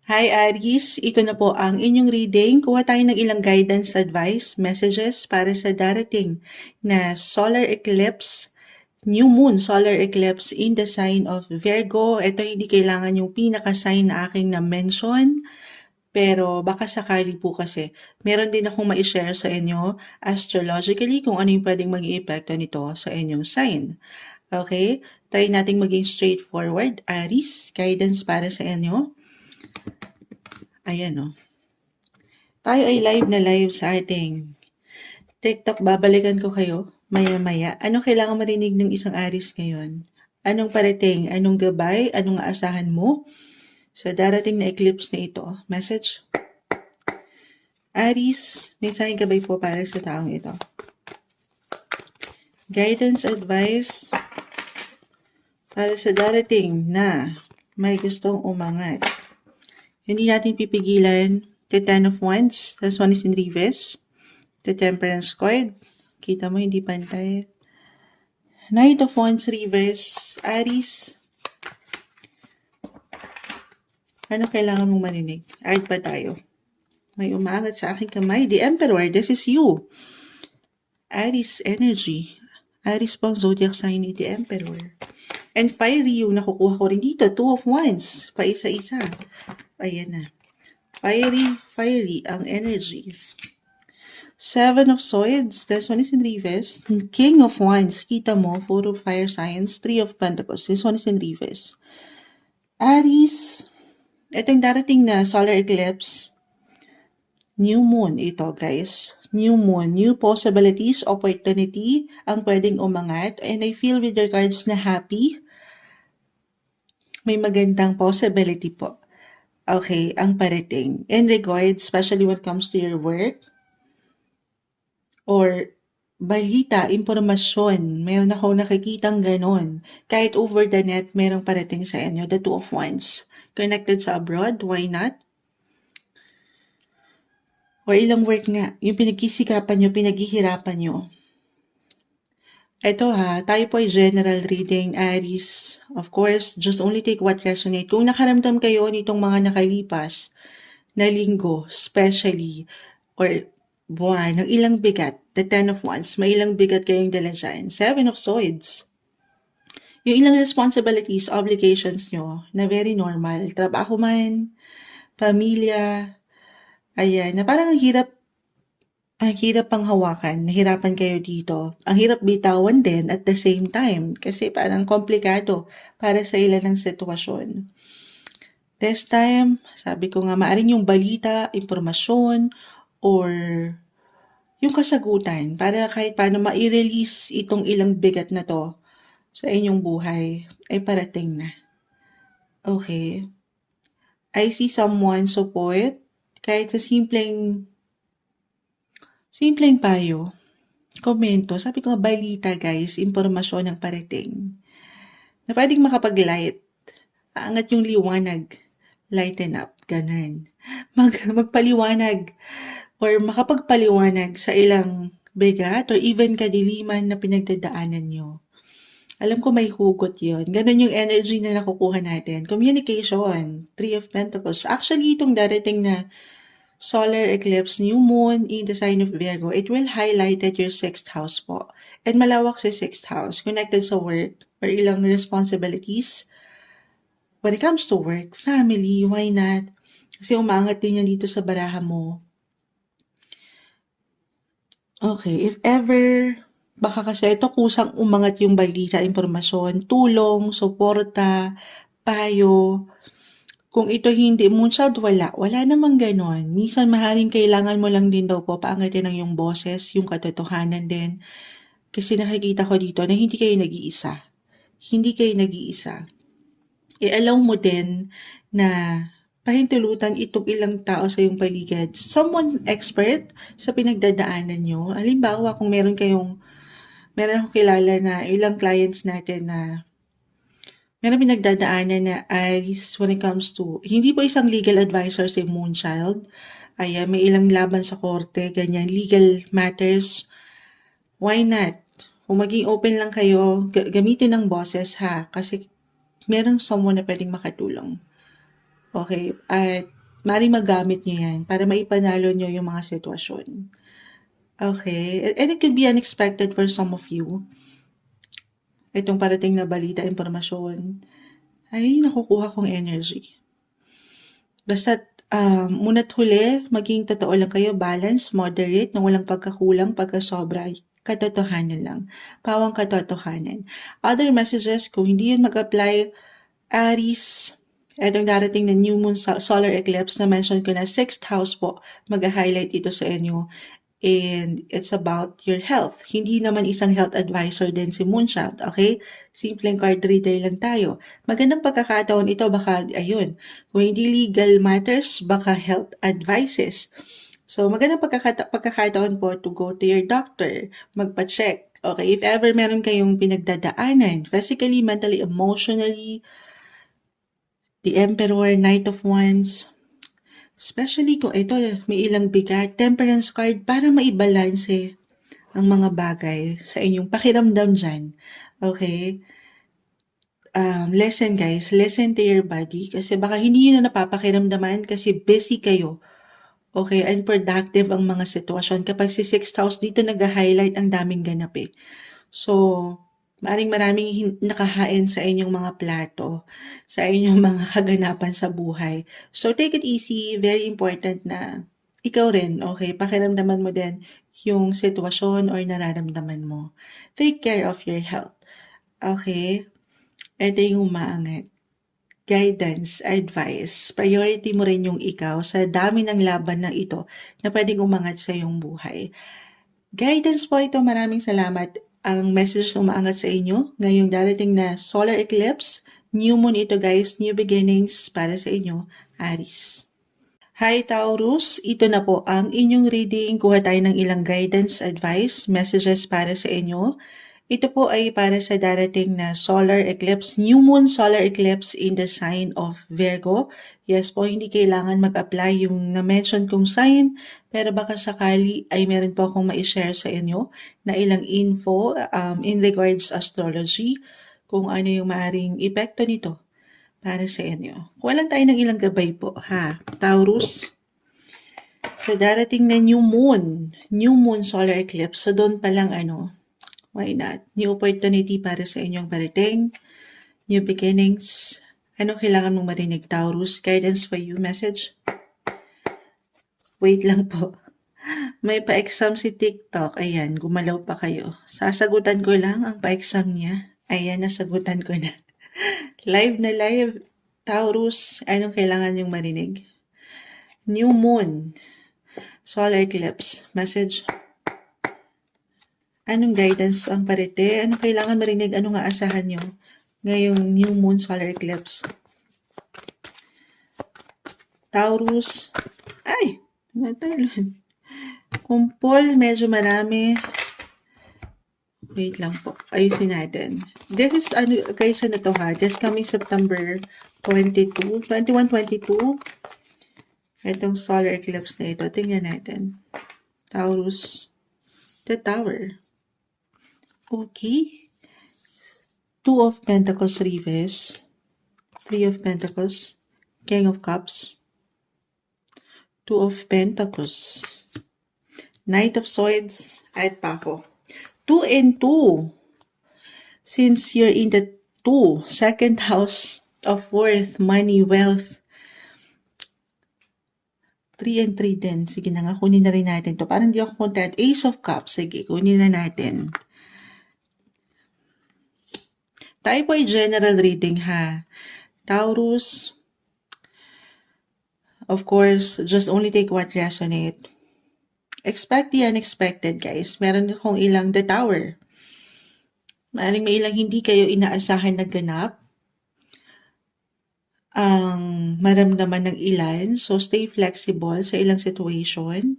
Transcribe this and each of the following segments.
Hi Aries, ito na po ang inyong reading. Kuha tayo ng ilang guidance advice, messages para sa darating na solar eclipse, new moon solar eclipse in the sign of Virgo. Ito hindi kailangan yung pinaka-sign na aking na-mention, pero baka sakali po kasi meron din akong ma-share sa inyo astrologically kung ano yung pwedeng maging epekto nito sa inyong sign. Okay? Try nating maging straightforward. Aries, guidance para sa inyo. Ayan o. Tayo ay live sa ating TikTok. Babalikan ko kayo maya-maya. Anong kailangan marinig ng isang Aries ngayon? Anong parating? Anong gabay? Anong aasahan mo sa darating na eclipse na ito? Message? Aries, mensaheng gabay po para sa taong ito. Guidance, advice para sa darating na may gustong umangat. Hindi natin pipigilan. The Ten of Wands, this one is in reverse. The Temperance card. Kita mo, hindi pantay. Knight of Wands reverse. Aries. Ano kailangan mong marinig? Add pa tayo. May umaangat sa aking kamay. The Emperor, this is you. Aries energy. Aries pang zodiac sign ni The Emperor. And fiery yung nakukuha ko rin dito. Two of Wands. Paisa-isa. Ayan na. Fiery ang energy. Seven of Swords. This one is in reverse. King of Wands. Kita mo, puro fire signs. Three of Pentacles. This one is in reverse. Aries. Ito yung darating na solar eclipse. New moon ito, guys. New moon. New possibilities, opportunity ang pwedeng umangat. And I feel with regards na happy. May magandang possibility po. Okay, ang parating. In regards, especially when it comes to your work, or balita, impormasyon, meron ako nakikitang ganon. Kahit over the net, merong parating sa inyo, the Two of Wands. Connected sa abroad, why not? Or ilang work nga, yung pinagsisikapan nyo, pinaghihirapan nyo. Ito tayo po ay general reading, Aries. Of course, just only take what resonate. Kung nakaramdam kayo nitong mga nakalipas na linggo, especially, or buwan, ng ilang bigat, the Ten of Wands, may ilang bigat kayong dala dyan. Seven of Swords. Yung ilang responsibilities, obligations nyo, na very normal. Trabaho man, pamilya, ayan, na parang ang hirap pang hawakan, nahirapan kayo dito. Ang hirap bitawan din at the same time kasi parang komplikado para sa ilan ng sitwasyon. This time, sabi ko nga, maaring yung balita, impormasyon, or yung kasagutan para kahit paano ma-release itong ilang bigat na to sa inyong buhay ay parating na. Okay. I see someone support kahit sa simpleng payo, komento. Sabi ko nga, balita guys, impormasyon ang parating. Na pwedeng makapag-light. Aangat yung liwanag. Lighten up. Ganun. Magpaliwanag or makapagpaliwanag sa ilang bigat or even kadiliman na pinagdadaanan nyo. Alam ko may hugot yun. Ganun yung energy na nakukuha natin. Communication. Three of Pentacles. Actually, itong darating na solar eclipse, new moon in the sign of Virgo, it will highlight at your 6th house po. And malawak sa 6th house, connected sa work or ilang responsibilities. When it comes to work, family, why not? Kasi umangat din yan dito sa baraha mo. Okay, if ever, baka kasi ito kusang umangat yung balita, impormasyon, tulong, suporta, payo. Kung ito hindi moonchild, wala namang ganon. Minsan maaaring kailangan mo lang din daw po paangatin ng yung boses, yung katotohanan din. Kasi nakikita ko dito na hindi kayo nag-iisa. Hindi kayo nag-iisa. I-allow mo din na pahintulutan itong ilang tao sa iyong paligid. Someone expert sa pinagdadaanan nyo. Halimbawa, kung meron akong kilala na ilang clients natin na meron pinagdadaanan na Aries when it comes to, hindi po isang legal advisor si Moonchild. Ayan, may ilang laban sa korte, ganyan, legal matters. Why not? Kung maging open lang kayo, gamitin ng boses kasi merong someone na pwedeng makatulong. Okay? At maaaring magamit nyo yan para maipanalo nyo yung mga sitwasyon. Okay? And it could be unexpected for some of you. Itong parating na balita, impormasyon, ay nakukuha kong energy. Basta't muna't huli, maging totoo lang kayo, balance, moderate, nang walang pagkakulang, pagkasobra, katotohanan lang. Pawang katotohanan. Other messages, kung hindi yun mag-apply, Aries, etong darating na new moon solar eclipse na mention ko na 6th house po, mag-highlight ito sa inyo. And it's about your health. Hindi naman isang health advisor din si Moonchild, okay? Simpleng card reader lang tayo. Magandang pagkakataon ito, baka, ayun, kung hindi legal matters, baka health advices. So, magandang pagkakataon po to go to your doctor, magpa-check. Okay, if ever meron kayong pinagdadaanan, physically, mentally, emotionally, the Emperor, Knight of Wands, especially kung ito may ilang bigat, temperance card para maibalanse ang mga bagay sa inyong pakiramdam dyan. Okay? Listen guys, listen to your body kasi baka hindi nyo na napapakiramdaman kasi busy kayo. Okay, and productive ang mga sitwasyon. Kapag si 6th house dito nag-highlight ang daming ganap eh. So, maraming nakahain sa inyong mga plato, sa inyong mga kaganapan sa buhay. So, take it easy. Very important na ikaw rin, okay? Pakiramdaman mo din yung sitwasyon or nararamdaman mo. Take care of your health. Okay? Ito yung maangat. Guidance, advice, priority mo rin yung ikaw sa dami ng laban na ito na pwedeng umangat sa iyong buhay. Guidance po ito, maraming salamat. Ang message na umaangat sa inyo ngayong darating na solar eclipse, new moon ito guys, new beginnings para sa inyo, Aries. Hi Taurus, ito na po ang inyong reading. Kuha tayo ng ilang guidance, advice, messages para sa inyo. Ito po ay para sa darating na solar eclipse, new moon solar eclipse in the sign of Virgo. Yes po, hindi kailangan mag-apply yung na-mention kong sign, pero baka sakali ay meron po akong ma-share sa inyo na ilang info in regards astrology, kung ano yung maaring epekto nito para sa inyo. Kuha lang tayo ng ilang gabay po, ha? Taurus, sa darating na new moon solar eclipse, so doon pa lang why not? New opportunity para sa inyong parating, new beginnings. Ano kailangan mong marinig, Taurus? Guidance for you message? Wait lang po. May pa-exam si TikTok. Ayan, gumalaw pa kayo. Sasagutan ko lang ang pa-exam niya. Ayan, nasagutan ko na. Live na live. Taurus, anong kailangan yung marinig? New moon. Solar eclipse. Message? Anong guidance ang parete? Anong kailangan marinig? Anong aasahan nyo ngayong new moon solar eclipse? Taurus. Ay! Natalon. Kumpol, medyo marami. Wait lang po. Ayusin natin. This is, guys, ano to ha? This coming September 21, 22. Itong solar eclipse na ito. Tingnan natin. Taurus. The Tower. Okay. 2 of Pentacles reverse. 3 of Pentacles. King of Cups. 2 of Pentacles. Knight of Swords. At pa ako. 2 and 2. Since you're in the 2, second house of worth, money, wealth. 3 and 3 din. Sige na nga, kunin na rin natin to. Parang di ako content. Ace of Cups. Sige, kunin na natin. Tayo po ay general reading ha. Taurus, of course, just only take what resonate. Expect the unexpected, guys. Meron akong ilang the Tower. Maaaring may ilang hindi kayo inaasahan na ganap ang maramdaman ng ilan. So, stay flexible sa ilang situation.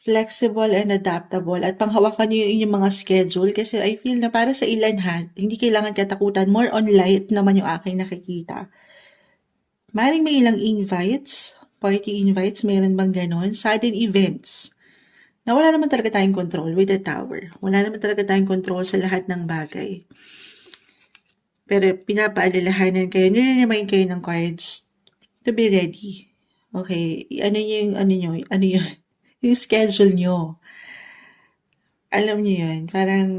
Flexible and adaptable. At panghawakan nyo yung inyong mga schedule kasi I feel na para sa ilan ha, hindi kailangan katakutan. More on light naman yung aking nakikita. Maaaring may ilang invites, party invites, meron bang ganon? Sudden events na wala naman talaga tayong control with the Tower. Wala naman talaga tayong control sa lahat ng bagay. Pero pinapaalalahanan kayo, nire-remind kayo ng cards to be ready. Okay, ano niyo yung ano niyo, ano yun, yung schedule niyo. Alam niyo yun, parang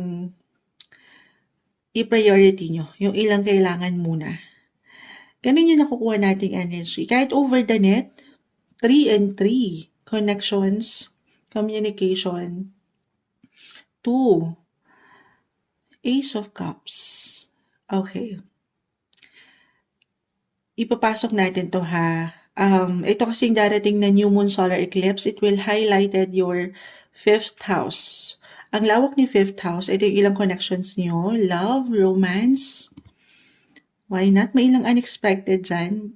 i-priority niyo yung ilang kailangan muna. Ganun yung nakukuha nating energy. Kahit over the net, 3 and 3. Connections, communication. 2, Ace of Cups. Okay. Ipapasok natin to ha. Ito kasing darating na new moon solar eclipse, it will highlighted your 5th house. Ang lawak ni 5th house, ito yung ilang connections niyo, love, romance. Why not? May ilang unexpected dyan.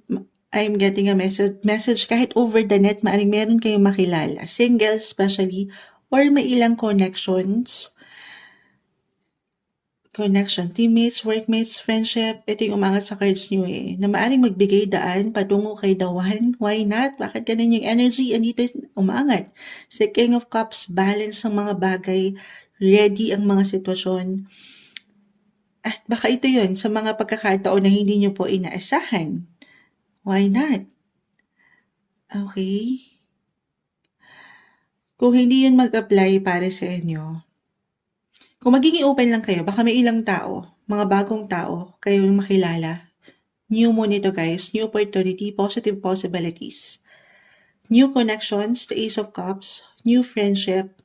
I'm getting a message kahit over the net, maaring meron kayong makilala. Single especially, or may ilang connections. Connection, teammates, workmates, friendship, ito yung umangat sa cards nyo eh, na maaring magbigay daan patungo kay the one. Why not? Bakit ganun yung energy? Andito umangat. Si King of Cups, balance ang mga bagay, ready ang mga sitwasyon. At baka ito yun sa mga pagkakataon na hindi nyo po inaasahan. Why not? Okay? Kung hindi yun mag-apply para sa inyo, kung magiging open lang kayo, baka may ilang tao, mga bagong tao, kayong makilala. New moon ito guys, new opportunity, positive possibilities. New connections, the Ace of Cups, new friendship,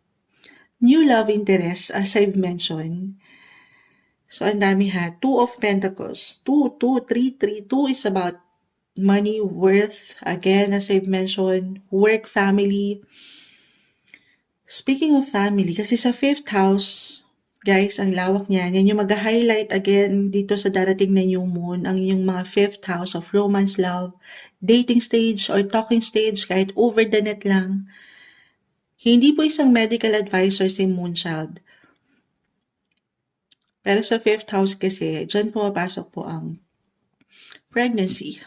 new love interest as I've mentioned. So ang dami ha, 2 of Pentacles, 2, 2, 3, 3, 2 is about money, worth, again as I've mentioned, work, family. Speaking of family, kasi sa 5th house, guys, ang lawak niyan. Yan yung mag-highlight again dito sa darating na new moon, ang yung mga 5th house of romance, love, dating stage or talking stage, kahit over the net lang. Hindi po isang medical advisor si Moonchild. Pero sa 5th house kasi, dyan pumapasok po ang pregnancy.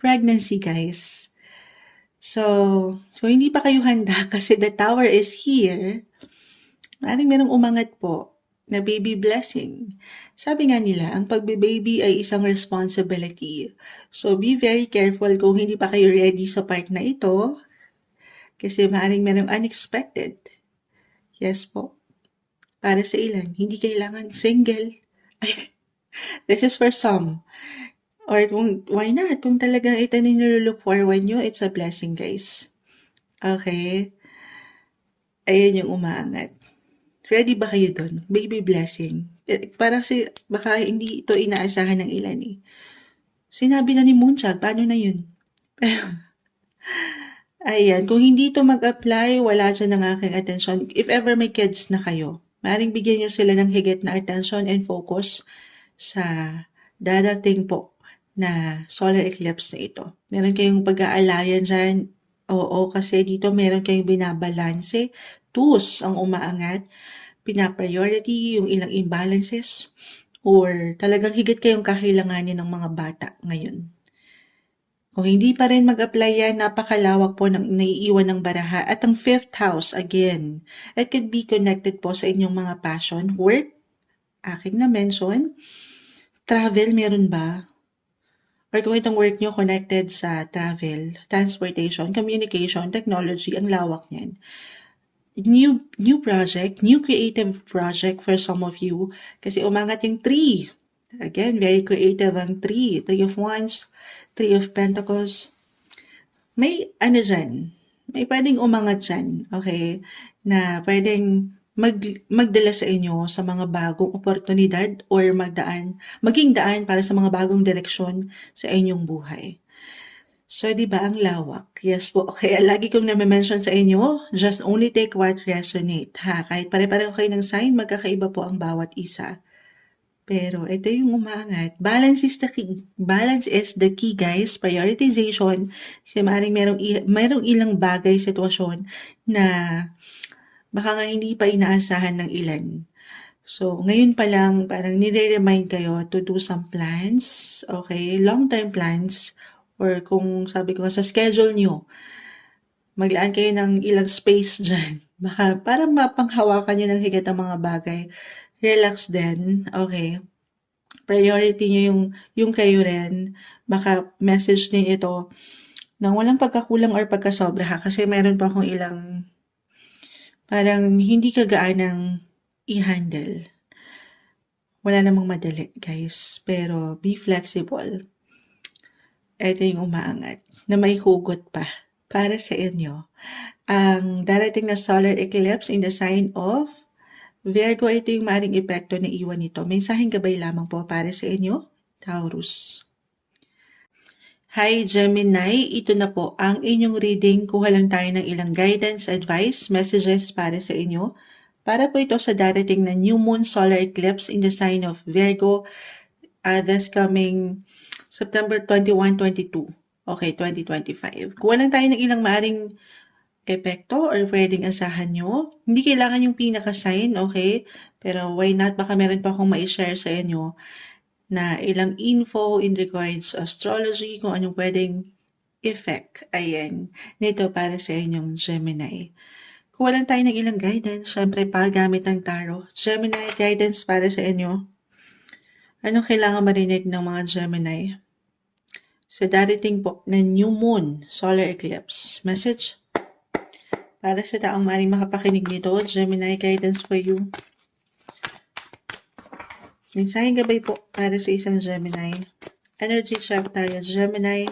Pregnancy, guys. So hindi pa kayo handa kasi the tower is here, maaaring merong umangat po na baby blessing. Sabi nga nila, ang pagbe-baby ay isang responsibility. So be very careful kung hindi pa kayo ready sa part na ito kasi maaaring merong unexpected. Yes po. Para sa ilan, hindi kailangan single. This is for some. Or kung, why not? Kung talagang ito na nilulook forward nyo, it's a blessing, guys. Okay? Ayan yung umaangat. Ready ba kayo dun? Baby blessing. Parang baka hindi ito inaasahan ng ilan eh. Sinabi na ni Moonchild, paano na yun? Ayan, kung hindi ito mag-apply, wala dyan ng aking attention. If ever may kids na kayo, maaaring bigyan nyo sila ng higit na attention and focus sa dadating po na solar eclipse na ito. Meron kayong pag-aalayan dyan. Oo, kasi dito meron kayong binabalanse. Twos ang umaangat. Pinapriority yung ilang imbalances or talagang higit kayong kakailanganin ng mga bata ngayon. Kung hindi pa rin mag-apply yan, napakalawak po ng naiiwan ng baraha. At ang 5th house, again, it could be connected po sa inyong mga passion, work, aking na-mention, travel, meron ba? Or kung itong work nyo connected sa travel, transportation, communication, technology, ang lawak niyan. New project, new creative project for some of you. Kasi umangat yung 3. Again, very creative ang 3. 3 of Wands, 3 of Pentacles. May ano dyan, may pwedeng umangat dyan, okay? Na pwedeng magdala sa inyo sa mga bagong oportunidad or maging daan para sa mga bagong direksyon sa inyong buhay. So, di ba ang lawak? Yes po. Kaya lagi kong na-mention sa inyo, just only take what resonate. Ha? Kahit pare-pareho kayo ng sign, magkakaiba po ang bawat isa. Pero ito yung umangat. Balance is the key. Balance is the key, guys. Prioritization. Kasi maaaring merong ilang bagay, sitwasyon na baka nga hindi pa inaasahan ng ilan. So, ngayon pa lang, parang nire-remind kayo to do some plans, okay? Long-term plans, or kung sabi ko nga sa schedule nyo, maglaan kayo ng ilang space dyan. Baka para mapanghawakan nyo ng higit ang mga bagay. Relax din, okay? priority nyo yung kayo rin. Baka message din ito nang walang pagkakulang or pagkasobra ha. Kasi meron pa akong ilang parang hindi kagaanang i-handle. Wala namang madali, guys. Pero be flexible. Ito yung umaangat na may hugot pa para sa inyo. Ang darating na solar eclipse in the sign of Virgo, ito yung maaaring epekto na iwan nito. Mensaheng gabay lamang po para sa inyo, Taurus. Hi Gemini, ito na po ang inyong reading. Kuha lang tayo ng ilang guidance, advice, messages para sa inyo. Para po ito sa darating na new moon solar eclipse in the sign of Virgo this coming September 21, 22. Okay, 2025. Kuha lang tayo ng ilang maaring epekto or pwedeng asahan nyo. Hindi kailangan yung pinaka-sign, okay? Pero why not? Baka meron pa akong ma-share sa inyo na ilang info in regards astrology, kung anong pwedeng effect, ayan, nito para sa inyong Gemini. Kuha lang tayo ng ilang guidance, syempre pa gamit ng tarot. Gemini, guidance para sa inyo. Anong kailangan marinig ng mga Gemini? Sa darating po na new moon solar eclipse. Message para sa taong maaaring makapakinig nito, Gemini, guidance for you. Mensaheng gabay po para sa isang Gemini. Energy check tayo, Gemini.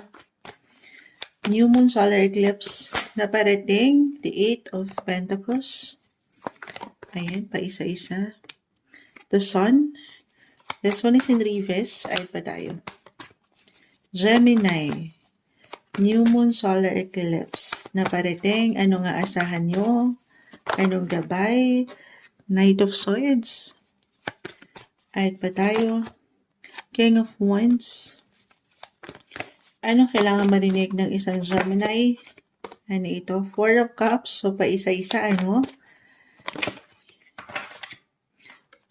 New moon solar eclipse na parating, the 8 of Pentacles. Ayan, pa isa-isa. The Sun. This one is in reverse. Ayan pa tayo. Gemini. New moon solar eclipse na parating. Ano nga asahan nyo? Anong gabay? Knight of Swords. Ayan pa tayo. King of Wands. Anong kailangan marinig ng isang Gemini? Ano ito? Four of Cups. So, pa isa-isa, ano?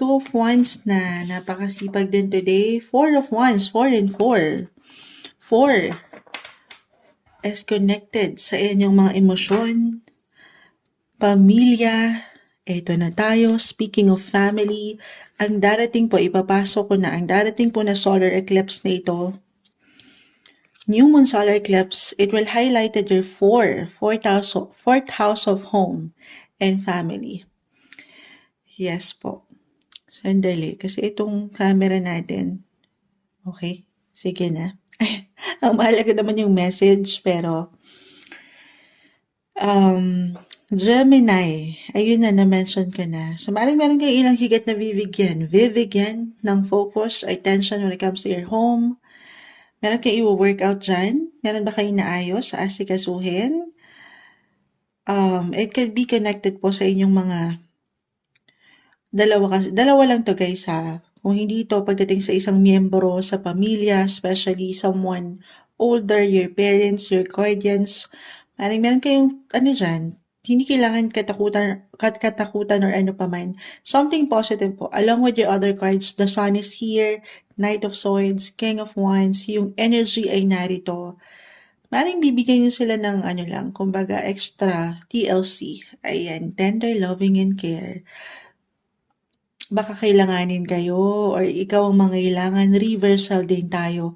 Two of Wands na napakasipag din today. Four of Wands. 4 and 4. 4 is connected sa inyong mga emosyon, pamilya. Ito na tayo. Speaking of family, ang darating po, ipapasok ko na, ang darating po na solar eclipse na ito, new moon solar eclipse, it will highlight your fourth house of home and family. Yes po. Sandali, kasi itong camera natin, okay, sige na. Ang mahalaga naman yung message, pero Gemini, ayun na, na-mention ko na. So, meron kayo ilang higat na bibigyan ng focus, attention when it comes to your home. Meron kayo i-workout dyan? Meron ba kayo naayos sa asikasuhin? It could be connected po sa inyong mga dalawa lang to guys ha. Kung hindi ito pagdating sa isang miyembro sa pamilya, especially someone older, your parents, your guardians, meron kayong dyan, hindi kailangan katakutan or ano pa man. Something positive po. Along with your other cards, the Sun is here, Knight of Swords, King of Wands, yung energy ay narito. Maring bibigyan nyo sila ng kumbaga extra TLC. Ayan, tender, loving, and care. Baka kailanganin kayo or ikaw ang mangailangan, reversal din tayo.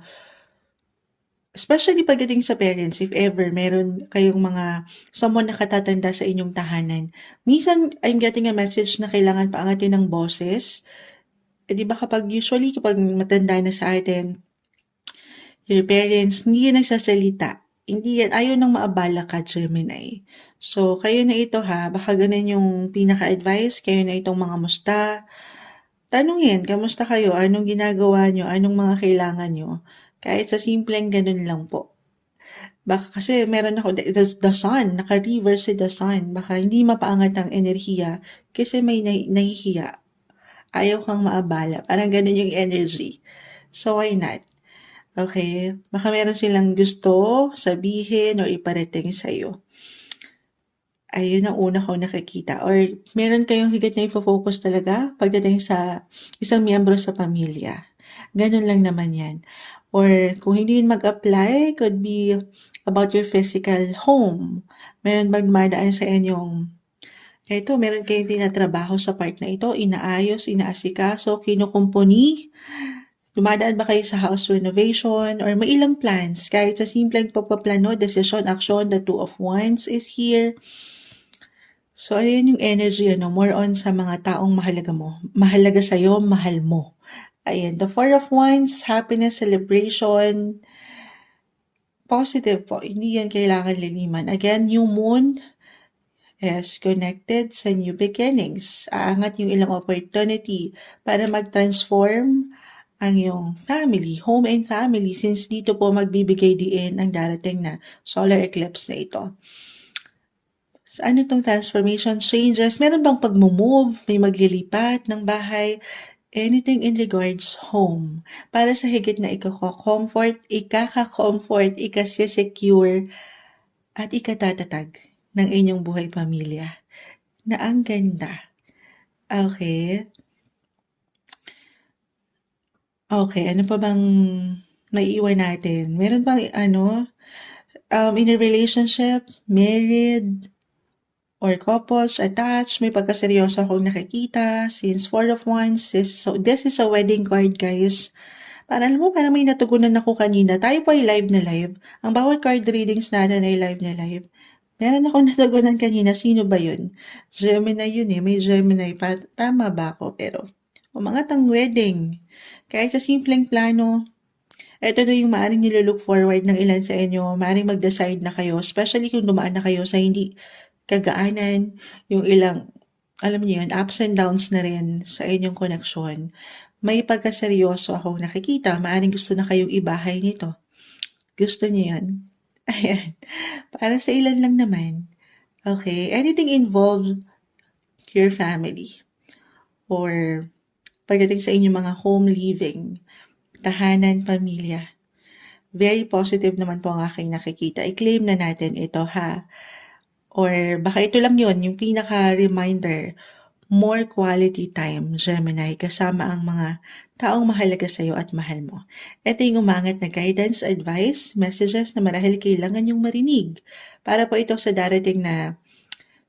Especially pagdating sa parents, if ever meron kayong someone na katatanda sa inyong tahanan. Minsan, I'm getting a message na kailangan paangatin ng boses. Di ba kapag matanda na sa atin, your parents, hindi yan nagsasalita. Hindi yan, ayaw nang maabala ka, Gemini. So, kayo na ito ha, baka ganun yung pinaka-advice, kayo na itong mga musta. Tanungin, kamusta kayo? Anong ginagawa nyo? Anong mga kailangan nyo? Kahit sa simpleng ganun lang po. Baka kasi meron ako, the sun, naka-reverse si the sun. Baka hindi mapaangat ang enerhiya kasi may nahihiya. Ayaw kang maabala. Parang ganun yung energy. So, why not? Okay? Baka meron silang gusto sabihin o iparating sa'yo. Ayun ang una kong nakikita. Or meron kayong higit na i-focus talaga pagdating sa isang miyembro sa pamilya. Ganun lang naman yan. Or kung hindi yun mag-apply, could be about your physical home. Meron bang dumadaan sa inyong meron kayong tinatrabaho sa part na ito, inaayos, inaasikaso, kinukumpuni. Dumadaan ba kayo sa house renovation or may ilang plans? Kahit sa simpleng pagpaplano, desisyon, aksyon, the Two of Wands is here. So, ayan yung energy, more on sa mga taong mahalaga mo. Mahalaga sa'yo, mahal mo. Ayan, the Four of Wands, happiness, celebration, positive po. Hindi yan kailangan liliman. Again, new moon is connected sa new beginnings. Aangat yung ilang opportunity para mag-transform ang iyong family, home and family, since dito po magbibigay diin ang darating na solar eclipse na ito. So, ano itong transformation changes? Meron bang pag-move? May maglilipat ng bahay? Anything in regards home. Para sa higit na ikaka-comfort, ikasisecure, at ikatatag ng inyong buhay pamilya. Na ang ganda. Okay. Okay, ano pa bang maiiwan natin? Meron bang in a relationship, married, or couples, attached, may pagkaseryoso akong nakikita, since Four of Wands, this is a wedding card, guys. Alam mo, parang may natugunan ako kanina. Tayo po ay live na live. Ang bawat card readings natin ay live na live. Meron akong natugunan kanina. Sino ba yun? Gemini yun eh. May Gemini pa. Tama ba ako? Pero, umangat ang wedding. Kahit sa simpleng plano, ito na yung maaaring nilolook forward ng ilan sa inyo. Maaaring mag-decide na kayo, especially kung dumaan na kayo sa hindi kagaanan, yung ilang, alam niyo yun, ups and downs na rin sa inyong koneksyon. May pagkaseryoso akong nakikita. Maaaring gusto na kayong ibahay nito. Gusto niyo yan? Ayan. Para sa ilan lang naman. Okay. Anything involved your family. Or pagdating sa inyong mga home living, tahanan, pamilya. Very positive naman po ang aking nakikita. I-claim na natin ito, ha? Or baka ito lang yun, yung pinaka-reminder, more quality time, Gemini, kasama ang mga taong mahalaga sa'yo at mahal mo. Ito yung umangat na guidance, advice, messages na marahil kailangan yung marinig. Para po ito sa darating na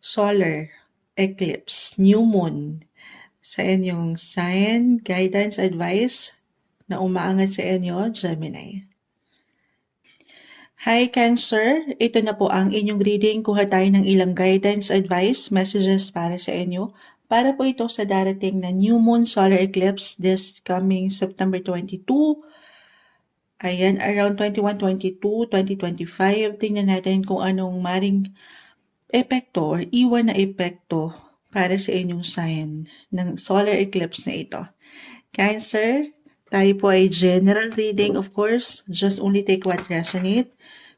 solar eclipse, new moon, sa inyong sign, guidance, advice na umaangat sa inyo, Gemini. Hi Cancer, ito na po ang inyong reading. Kuha tayo ng ilang guidance, advice, messages para sa inyo. Para po ito sa darating na new moon solar eclipse this coming September 22. Ayan, around 21-22, 2025. Tingnan natin kung anong maring epekto or iwan na epekto para sa inyong sign ng solar eclipse na ito. Cancer, tayo po ay general reading, of course. Just only take what resonate.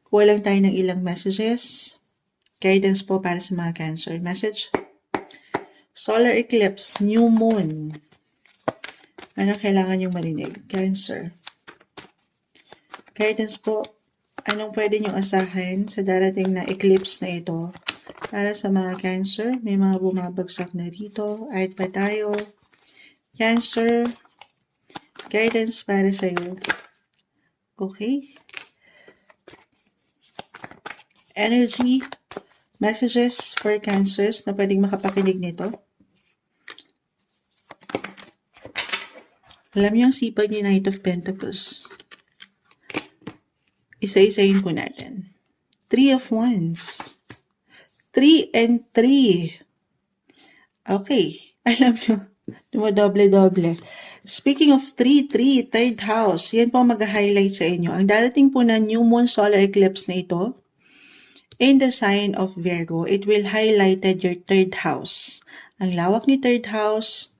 Kuha lang tayo ng ilang messages. Guidance po para sa mga Cancer. Message. Solar eclipse, new moon. Ano kailangan yung marinig? Cancer. Guidance po. Anong pwede niyong asahan sa darating na eclipse na ito? Para sa mga Cancer, may mga bumabagsak na dito. Ayat pa tayo. Cancer. Guidance para sa iyo. Okay. Energy, messages for Cancers na pwedeng makapakinig nito. Alam niyo ang sipag ni Knight of Pentacles. Isa-isayin po natin. Three of Wands. 3 and 3. Okay. Alam niyo, dumodoble-doble. Speaking of 3-3, third house, yan po mag-highlight sa inyo. Ang darating po na new moon solar eclipse na ito, in the sign of Virgo, it will highlighted your third house. Ang lawak ni third house,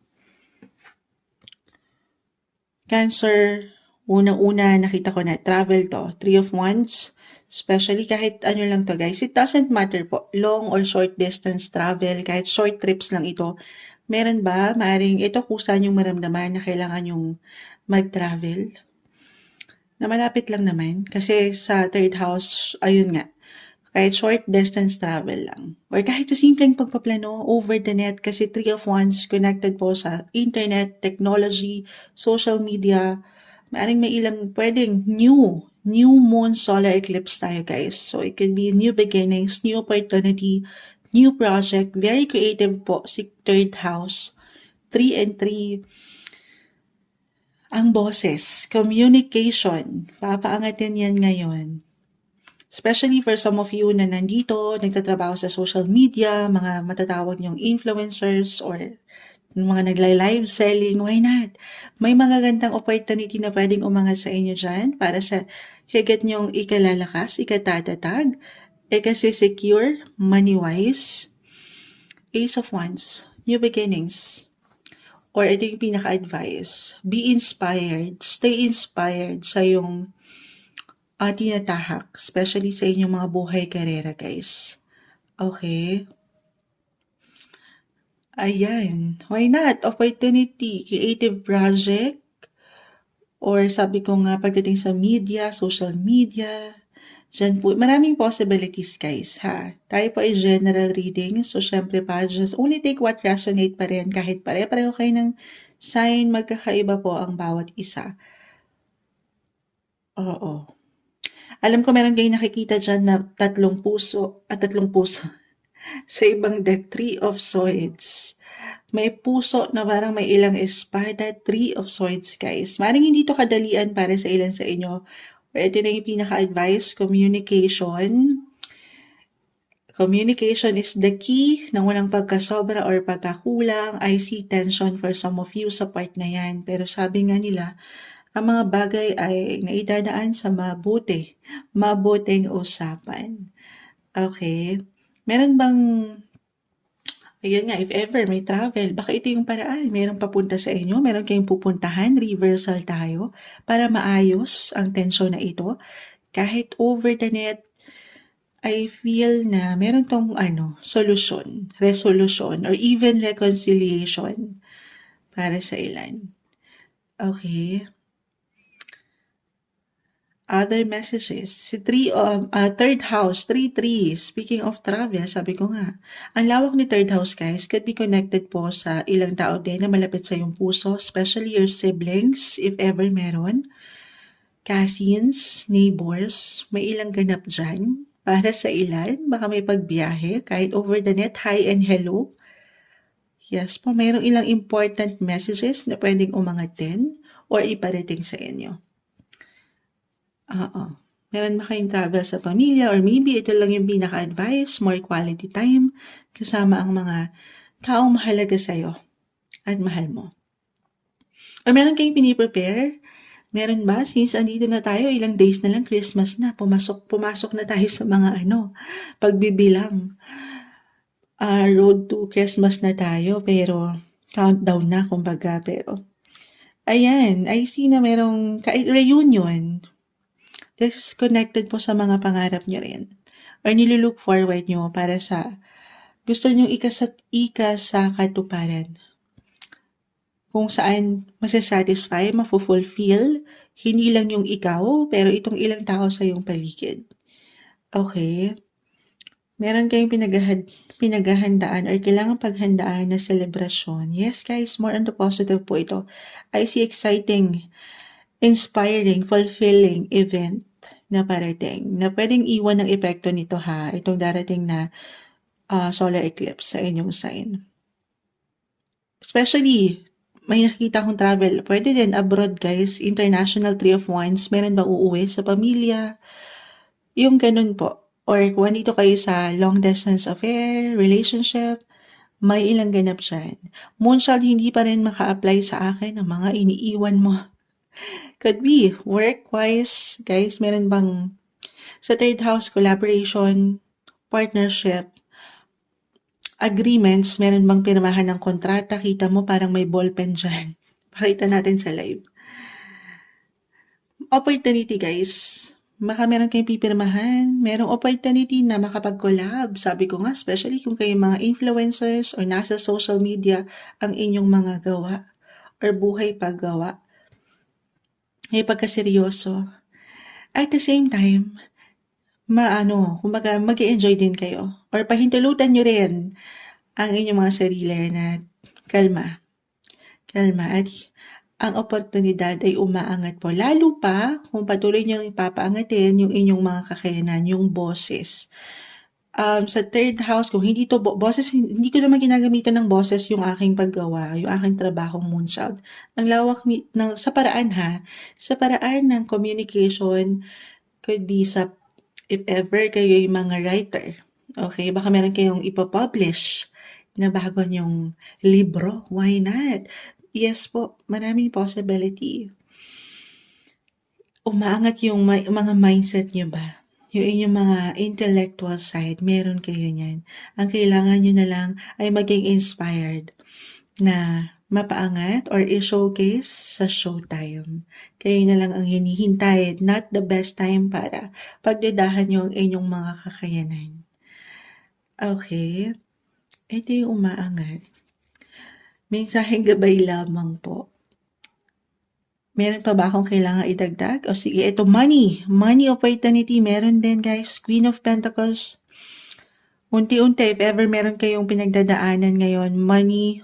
Cancer, unang-una nakita ko na travel to, 3 of Wands, especially kahit ano lang to guys, it doesn't matter po, long or short distance travel, kahit short trips lang ito, meron ba? Maaring ito kusa yung maramdaman na kailangan yung mag-travel? Na malapit lang naman. Kasi sa third house, ayun nga, kahit short distance travel lang. Or kahit sa simpleng pagpaplano over the net kasi 3 of Wands connected po sa internet, technology, social media. Maaring may ilang pwedeng new moon solar eclipse tayo guys. So it could be new beginnings, new opportunity, new project, very creative po si third house, 3 and 3. Ang boses, communication, papaangatin yan ngayon. Especially for some of you na nandito, nagtatrabaho sa social media, mga matatawag niyong influencers or mga nagla-live selling, why not? May magagandang opportunity na pwedeng umangat sa inyo dyan para sa higit niyong ikalalakas, ikatatatag, ikasi-secure, money-wise, Ace of Wands, new beginnings. Or ito yung pinaka-advice, be inspired, stay inspired sa yung tinatahak, especially sa inyong mga buhay karera, guys. Okay? Ayan. Why not? Opportunity, creative project, or sabi ko nga pagdating sa media, social media, dyan po, maraming possibilities, guys, ha? Tayo po ay general reading, so syempre pa, just only take what resonate pa rin, kahit pare-pareho kayo ng sign, magkakaiba po ang bawat isa. Oo. Alam ko meron kayong nakikita dyan na tatlong puso, sa ibang deck, Three of Swords. May puso na parang may ilang espada, Three of Swords, guys. Maring hindi to kadalian para sa ilan sa inyo. Pero ito na yung pinaka-advice, communication. Communication is the key ng walang pagkasobra or pagkakulang. I see tension for some of you sa part na yan. Pero sabi nga nila, ang mga bagay ay naidadaan sa mabuting usapan. Okay? Meron bang, ayun nga, if ever may travel, baka ito yung paraan. Merong papunta sa inyo, meron kayong pupuntahan, reversal tayo, para maayos ang tensyon na ito. Kahit over the net, I feel na meron tong solusyon, resolution, or even reconciliation para sa ilan. Okay? Other messages. Si third house, 3-3. Speaking of travel, sabi ko nga, ang lawak ni third house, guys, could be connected po sa ilang tao din na malapit sa iyong puso, especially your siblings, if ever meron. Cousins, neighbors, may ilang ganap dyan. Para sa ilan, baka may pagbiyahe, kahit over the net, hi and hello. Yes po, mayroong ilang important messages na pwedeng umangat din or iparating sa inyo. Oo. Meron ba kayong travel sa pamilya or maybe ito lang yung pinaka-advice, more quality time kasama ang mga taong mahalaga sa'yo at mahal mo. Or meron kayong piniprepare? Meron ba? Since andito na tayo, ilang days na lang, Christmas na, pumasok na tayo sa mga pagbibilang. Road to Christmas na tayo, pero countdown na, kumbaga, pero ayan, I see na merong reunion. This is connected po sa mga pangarap nyo rin. Or nilulook forward nyo para sa gusto nyo sa katuparan. Kung saan masasatisfy, mafulfill, hindi lang yung ikaw, pero itong ilang tao sa iyong paligid. Okay? Meron kayong pinaghahandaan or kailangan paghandaan na selebrasyon. Yes, guys, more on the positive po ito. I see exciting, inspiring, fulfilling event na parating, na pwedeng iwan ng epekto nito itong darating na solar eclipse sa inyong sign. Especially, may nakikita akong travel. Pwede din abroad, guys. International 3 of Wands. Meron ba uuwi sa pamilya? Yung ganun po. Or kung nandito kayo sa long distance affair, relationship, may ilang ganap dyan. Moonshot, hindi pa rin maka-apply sa akin ang mga iniiwan mo. Could be work-wise, guys, meron bang sa third house, collaboration, partnership, agreements, meron bang pirmahan ng kontrata? Kita mo parang may ballpen dyan. Pakita natin sa live. Opportunity, guys. Baka meron kayong pipirmahan. Merong opportunity na makapag-collab. Sabi ko nga, especially kung kayo mga influencers or nasa social media ang inyong mga gawa or buhay paggawa. May pagkaseryoso. At the same time, kumbaga mag-i-enjoy din kayo. Or pahintulutan nyo rin ang inyong mga sarili na kalma. At ang oportunidad ay umaangat po. Lalo pa kung patuloy nyo ipapaangatin yung inyong mga kakayanan, yung boses. Sa third house, kung hindi to boses, hindi ko naman ginagamitan ng boses yung aking paggawa, yung aking trabahong Moonchild. Ang lawak sa paraan sa paraan ng communication, could be if ever kayo yung mga writer. Okay, baka meron kayong ipapublish na bago niyong libro. Why not? Yes po, maraming possibility. Umaangat yung mga mindset niyo ba? Yung inyong mga intellectual side, meron kayo niyan. Ang kailangan niyo na lang ay maging inspired na mapaangat or i-showcase sa showtime. Kayo na lang ang hinihintay, not the best time para pagdedahan niyo ang inyong mga kakayanan. Okay, ito yung umaangat. Mensaheng gabay lamang po. Meron pa ba akong kailangan idagdag? O sige, ito money opportunity, meron din guys. Queen of Pentacles. Unti-unti, if ever meron kayong pinagdadaanan ngayon, money,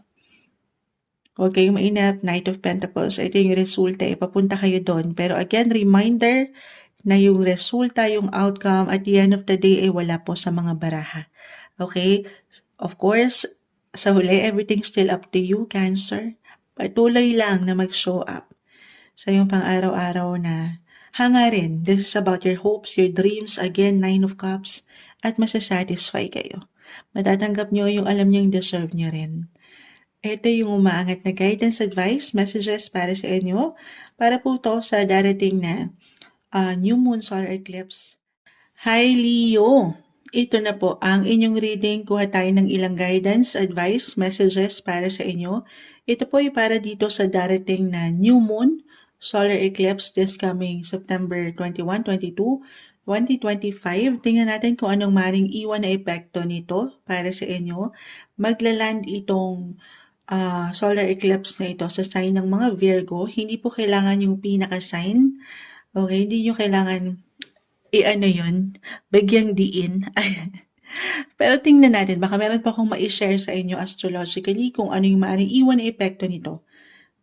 huwag kayong mainap, Knight of Pentacles, ito yung resulta, papunta kayo doon. Pero again, reminder na yung resulta, yung outcome, at the end of the day, ay wala po sa mga baraha. Okay? Of course, sa huli, everything's still up to you, Cancer. Patuloy lang na mag-show up sa iyong pang-araw-araw na hangarin. This is about your hopes, your dreams. Again, 9 of Cups. At masasatisfy kayo. Matatanggap nyo yung alam nyo yung deserve nyo rin. Ito yung umaangat na guidance, advice, messages para sa inyo. Para po to sa darating na new moon solar eclipse. Hi Leo! Ito na po ang inyong reading. Kuha tayo ng ilang guidance, advice, messages para sa inyo. Ito po ay para dito sa darating na new moon solar eclipse this coming September 21, 22, 2025. Tingnan natin kung anong maring iwan na epekto nito para sa inyo. Maglaland itong solar eclipse na ito sa sign ng mga Virgo. Hindi po kailangan yung pinaka-sign. Okay, hindi nyo kailangan yun, bagyang diin. Pero tingnan natin, baka meron pa akong ma-share sa inyo astrologically kung ano yung maaaring iwan na epekto nito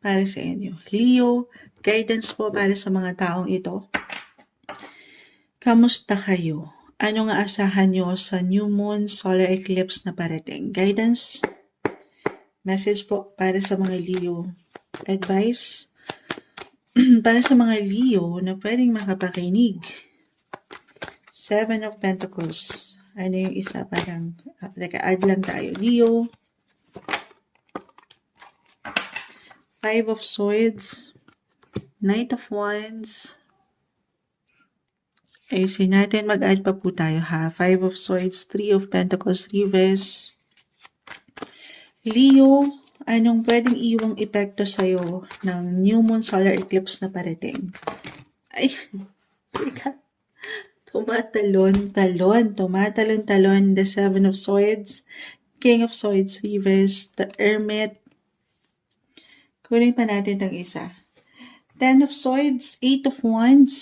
para sa inyo. Leo, guidance po para sa mga taong ito. Kamusta kayo? Ano nga asahan nyo sa new moon solar eclipse na parating? Guidance, message po para sa mga Leo. Advice para sa mga Leo na pwedeng makapakinig. 7 of Pentacles. Ano yung isa? Parang, add lang tayo. Leo. 5 of Swords. Knight of Wands. Ayusin natin. Mag-add pa po tayo ha. 5 of Swords. 3 of Pentacles. Reverse. Leo. Anong pwedeng iwang epekto sa'yo ng new moon solar eclipse na parating? Ay, tumatalon, the 7 of Swords, King of Swords, Reverse, the Hermit. Kunin pa natin itong isa. 10 of Swords, 8 of Wands.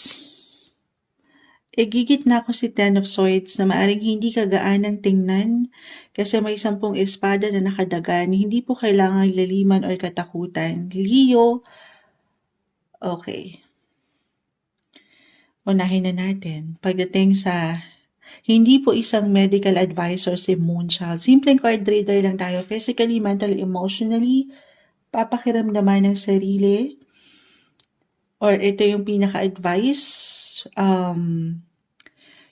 Gigit na ako si 10 of Swords na maaring hindi kagaanang tingnan kasi may 10 espada na nakadagan. Hindi po kailangan laliman o katakutan. Leo, okay. Unahin na natin. Pagdating sa hindi po isang medical advisor si Moonchild. Simpleng card reader lang tayo. Physically, mentally, emotionally, papakiramdaman ng sarili. Or ito yung pinaka-advice.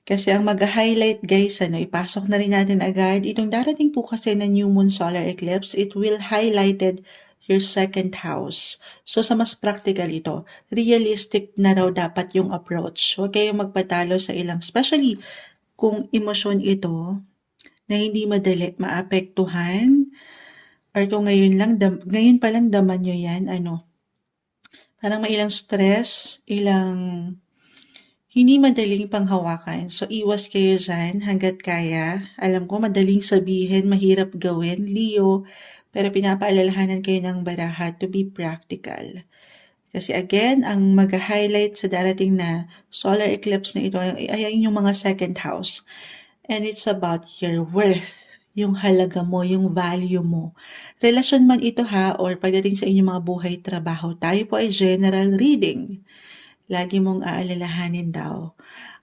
Kasi ang mag-highlight guys, ipasok na rin natin agad. Itong darating po kasi na new moon solar eclipse, it will highlighted your second house. So sa mas practical ito, realistic na raw dapat yung approach. Huwag kayong magpatalo sa ilang, especially kung emosyon ito na hindi madali maapektuhan or kung ngayon pa lang daman nyo yan, parang may ilang stress, ilang hindi madaling panghawakan. So iwas kayo dyan hanggat kaya. Alam ko madaling sabihin, mahirap gawin, Leo, pero pinapaalalahanan kayo ng baraha to be practical. Kasi again, ang mag-highlight sa darating na solar eclipse na ito ay yung mga second house. And it's about your worth, yung halaga mo, yung value mo. Relasyon man ito ha, or pagdating sa inyong mga buhay, trabaho, tayo po ay general reading. Lagi mong aalalahanin daw.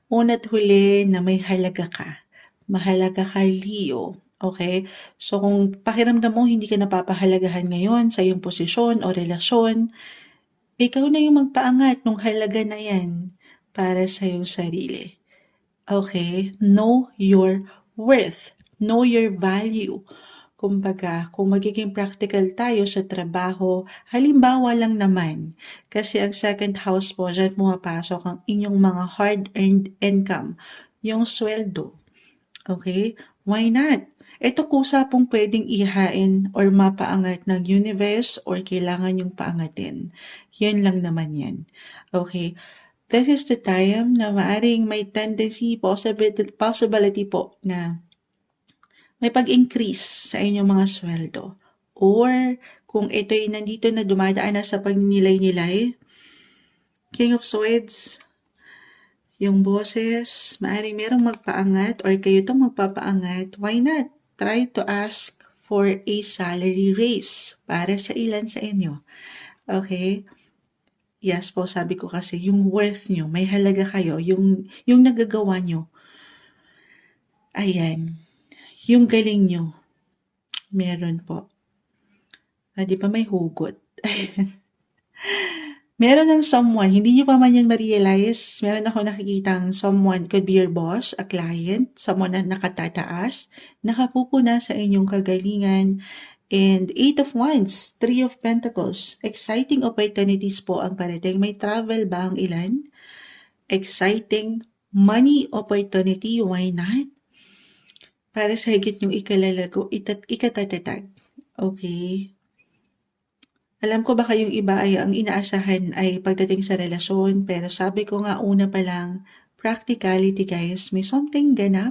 Una't huli na may halaga ka. mahalaga ka, Leo. Okay? So kung pakiramdam mo hindi ka napapahalagahan ngayon sa iyong posisyon o relasyon, ikaw na yung magpaangat ng halaga na yan para sa iyong sarili. Okay? Know your worth. Know your value. Kumbaga, kung magiging practical tayo sa trabaho, halimbawa lang naman, kasi ang second house po, dyan pumapasok ang inyong mga hard-earned income, yung sweldo. Okay? Why not? Ito kusa pong pwedeng ihain or mapaangat ng universe or kailangan yung paangatin. Yan lang naman yan. Okay? This is the time na maaring may tendency, possibility po na may pag-increase sa inyong mga sweldo. Or kung ito'y nandito na dumadaan na sa pagninilay-nilay, King of Swords, yung boses, maaring merong magpaangat or kayo itong magpapaangat, why not? Try to ask for a salary raise para sa ilan sa inyo. Okay? Yes po, sabi ko kasi, yung worth nyo, may halaga kayo, yung nagagawa nyo. Ayan. Yung galing nyo, meron po. Di ba may hugot? Meron ng someone, hindi nyo pa man yan ma-realize, meron ako nakikitang someone, could be your boss, a client, someone na nakatataas, nakapupuna sa inyong kagalingan, and 8 of Wands, 3 of Pentacles, exciting opportunities po ang parating. May travel ba ang ilan? Exciting money opportunity, why not? Para sa higit yung ikalalago, ikatatag. Okay? Alam ko baka yung iba ay ang inaasahan ay pagdating sa relasyon, pero sabi ko nga una pa lang, practicality guys, may something ganda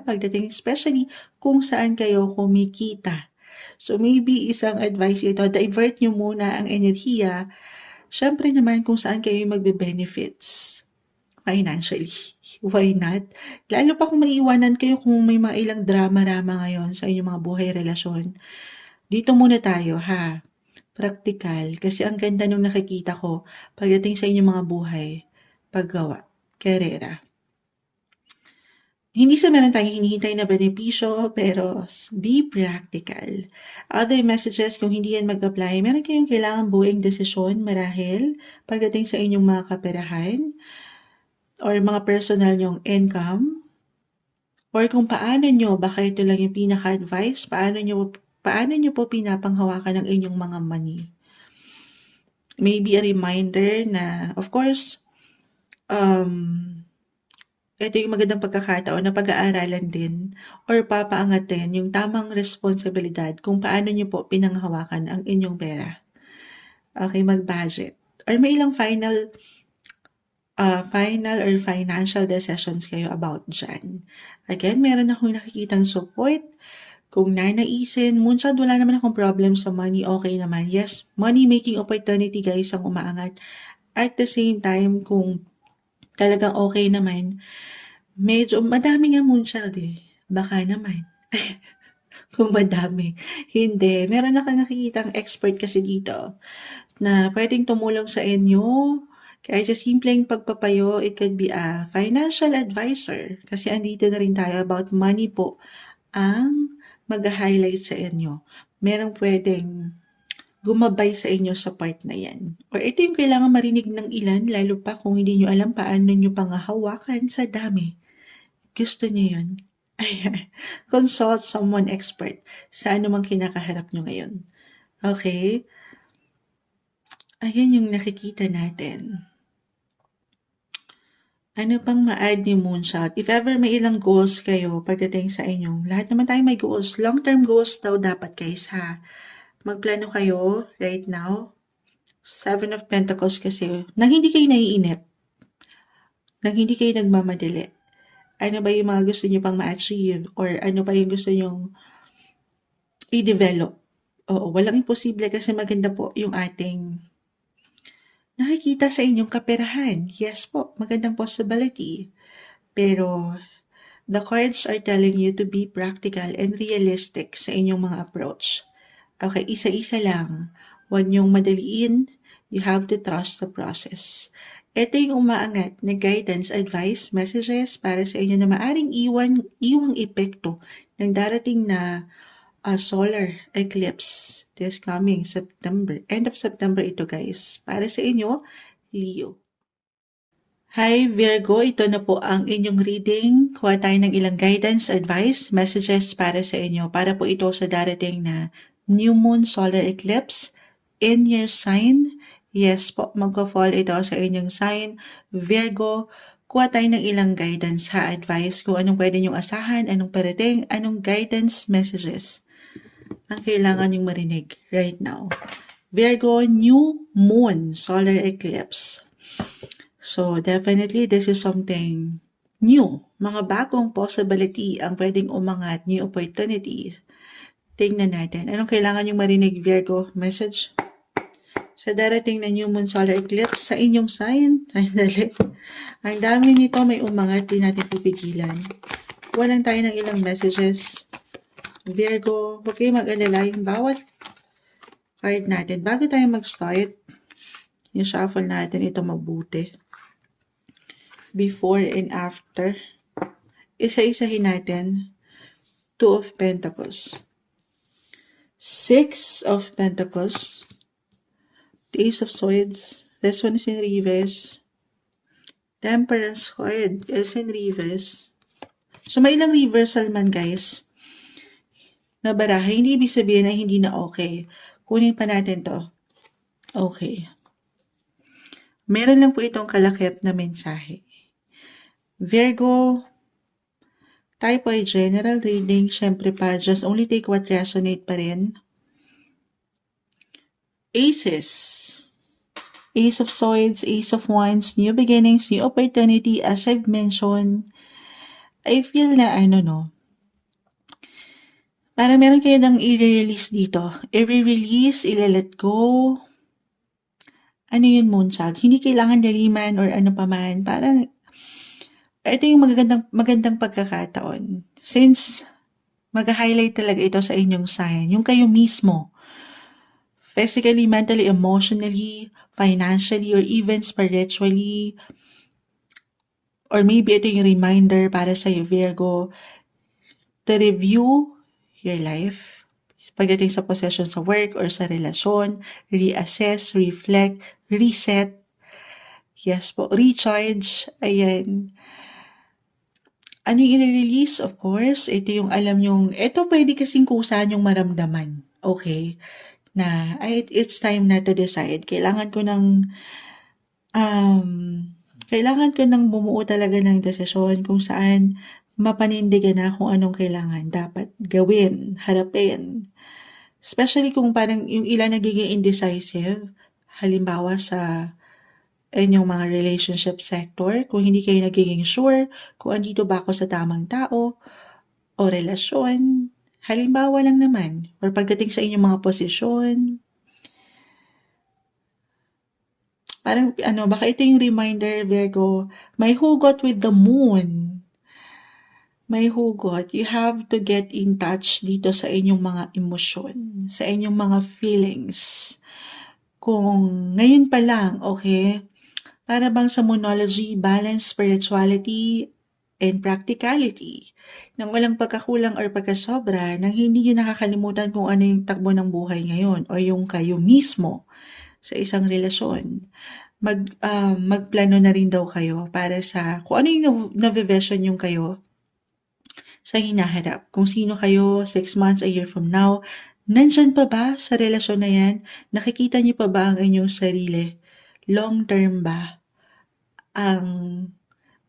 pagdating, especially kung saan kayo kumikita. So maybe isang advice ito, divert nyo muna ang enerhiya, syempre naman kung saan kayo magbe-benefits financially. Why not? Lalo pa kung maiiwanan kayo kung may mga ilang drama-rama ngayon sa inyong mga buhay relasyon. Dito muna tayo ha. Praktikal. Kasi ang ganda nung nakikita ko pagdating sa inyong mga buhay. Paggawa. Karera. Hindi sa meron tayong hinihintay na benepisyo, pero be practical. Other messages, kung hindi yan mag-apply, meron kayong kailangan buuing desisyon marahil pagdating sa inyong mga kaperahan or mga personal nyong income, or kung paano nyo, baka ito lang yung pinaka-advice, paano nyo po pinapanghawakan ng inyong mga money. Maybe a reminder na, of course, ito yung magandang pagkakataon na pag-aaralan din or papaangatin yung tamang responsibilidad kung paano nyo po pinanghawakan ang inyong pera. Okay, mag-budget. Or may ilang final or financial decisions kayo about dyan. Again, meron akong nakikitang support. Kung nanaisin, Moonshot, wala naman akong problem sa money, okay naman. Yes, money-making opportunity guys ang umaangat. At the same time, kung talagang okay naman, medyo madami nga Moonshot eh. Baka naman. Kung madami. Hindi. Meron ako nakikitang expert kasi dito na pwedeng tumulong sa inyo. Kaya sa simpleng pagpapayo, it could be a financial advisor. Kasi andito na rin tayo about money po ang mag-highlight sa inyo. Merong pwedeng gumabay sa inyo sa part na yan. Or ito yung kailangan marinig ng ilan, lalo pa kung hindi nyo alam paano nyo pangahawakan sa dami. Gusto nyo yun? Ayan. Consult someone expert sa anumang kinakaharap nyo ngayon. Okay? Ayan yung nakikita natin. Ano pang ma-add ni Moonshot? If ever may ilang goals kayo pagdating sa inyong, lahat naman tayo may goals. Long-term goals daw dapat guys ha. Magplano kayo right now. 7 of Pentacles kasi, nang hindi kayo naiinip. Nang hindi kayo nagmamadali. Ano ba yung mga gusto nyo pang ma-achieve? Or ano ba yung gusto nyo i-develop? Oo, walang imposible kasi maganda po yung ating nakikita sa inyong kaperahan. Yes po, magandang possibility. Pero the cards are telling you to be practical and realistic sa inyong mga approach. Okay, isa-isa lang. Huwag niyong madaliin. You have to trust the process. Ito yung umaangat na guidance, advice, messages para sa inyo na maaring iwang epekto ng darating na solar eclipse this coming September. End of September ito guys. Para sa inyo, Leo. Hi Virgo, ito na po ang inyong reading. Kuha tayo ng ilang guidance, advice, messages para sa inyo. Para po ito sa darating na new moon solar eclipse in your sign. Yes po, magpa-fall ito sa inyong sign. Virgo, kuha tayo ng ilang guidance ha, advice kung anong pwede nyong asahan, anong parating, anong guidance messages ang kailangan nyong marinig right now. Virgo, new moon solar eclipse. So definitely this is something new. Mga bagong possibility ang pwedeng umangat, new opportunities. Tingnan natin. Anong kailangan yung marinig, Virgo? Message? Sa darating na new moon solar eclipse sa inyong sign. Dali. Ang dami nito, may umangat, di natin pipigilan. Walang tayo ng ilang messages. Virgo, huwag kayo mag-alala yung bawat card natin. Bago tayo mag-start, yung shuffle natin ito mabuti. Before and after. Isa-isahin natin. 2 of Pentacles. 6 of Pentacles. The Ace of Swords. This one is in reverse. Temperance card is in reverse. So may ilang reversal man guys. Na baraha. Hindi ibig sabihin na hindi na okay. Kunin pa natin to. Okay. Meron lang po itong kalakip na mensahe. Virgo, tayo po ay general reading. Siyempre pa, just only take what resonate pa rin. Aces. Ace of Swords, Ace of Wands, new beginnings, new opportunity. As I've mentioned, I feel na para meron kayo ng i-release dito. I-release, i-let go. Ano yun, Moonchild? Hindi kailangan daliman or ano pa man. Parang, ito yung magandang pagkakataon. Since, mag-highlight talaga ito sa inyong sign. Yung kayo mismo. Physically, mentally, emotionally, financially, or even spiritually. Or maybe ito yung reminder para sa iyo, Virgo, to review your life. Pagdating sa possession sa work or sa relasyon, reassess, reflect, reset. Yes po, recharge. Ayan. Ano yung i-release? Of course, ito yung alam yung, ito pwede kasing kusahan yung maramdaman. Okay? Na it's time na to decide. Kailangan ko ng bumuo talaga ng desisyon kung saan mapanindigan na kung anong kailangan dapat gawin, harapin. Especially kung parang yung ilan nagiging indecisive, halimbawa sa inyong mga relationship sector, kung hindi kayo nagiging sure kung andito ba ako sa tamang tao o relasyon, halimbawa lang naman, or pagdating sa inyong mga posisyon, parang baka ito yung reminder, Virgo, may hugot with the moon. May hugot. You have to get in touch dito sa inyong mga emosyon, sa inyong mga feelings. Kung ngayon pa lang, okay, para bang sa Moonology, balance spirituality and practicality, nang walang pagkakulang or pagkasobra, nang hindi nyo nakakalimutan kung ano yung takbo ng buhay ngayon o yung kayo mismo sa isang relasyon. Magplano na rin daw kayo para sa kung ano yung na-vision yung kayo sa hinaharap. Kung sino kayo 6 months, a year from now, nandyan pa ba sa relasyon na yan? Nakikita niyo pa ba ang inyong sarili? Long term ba ang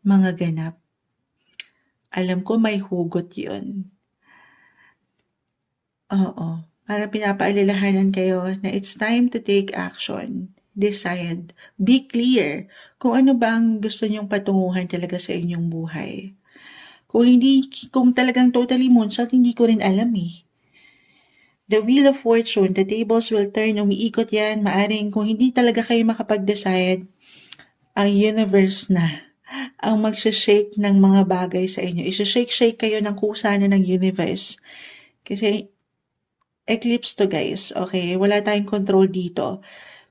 mga ganap? Alam ko may hugot yun. Oo. Parang pinapaalalahanan kayo na it's time to take action. Decide. Be clear kung ano ba ang gusto nyong patunguhan talaga sa inyong buhay. Kung talagang totally moonshot, hindi ko rin alam eh. The Wheel of Fortune, the tables will turn, umiikot yan. Maaring kung hindi talaga kayo makapag-decide, ang universe na ang magsha-shake ng mga bagay sa inyo. Isa-shake kayo ng kusa na ng universe. Kasi eclipse to guys, okay? Wala tayong control dito.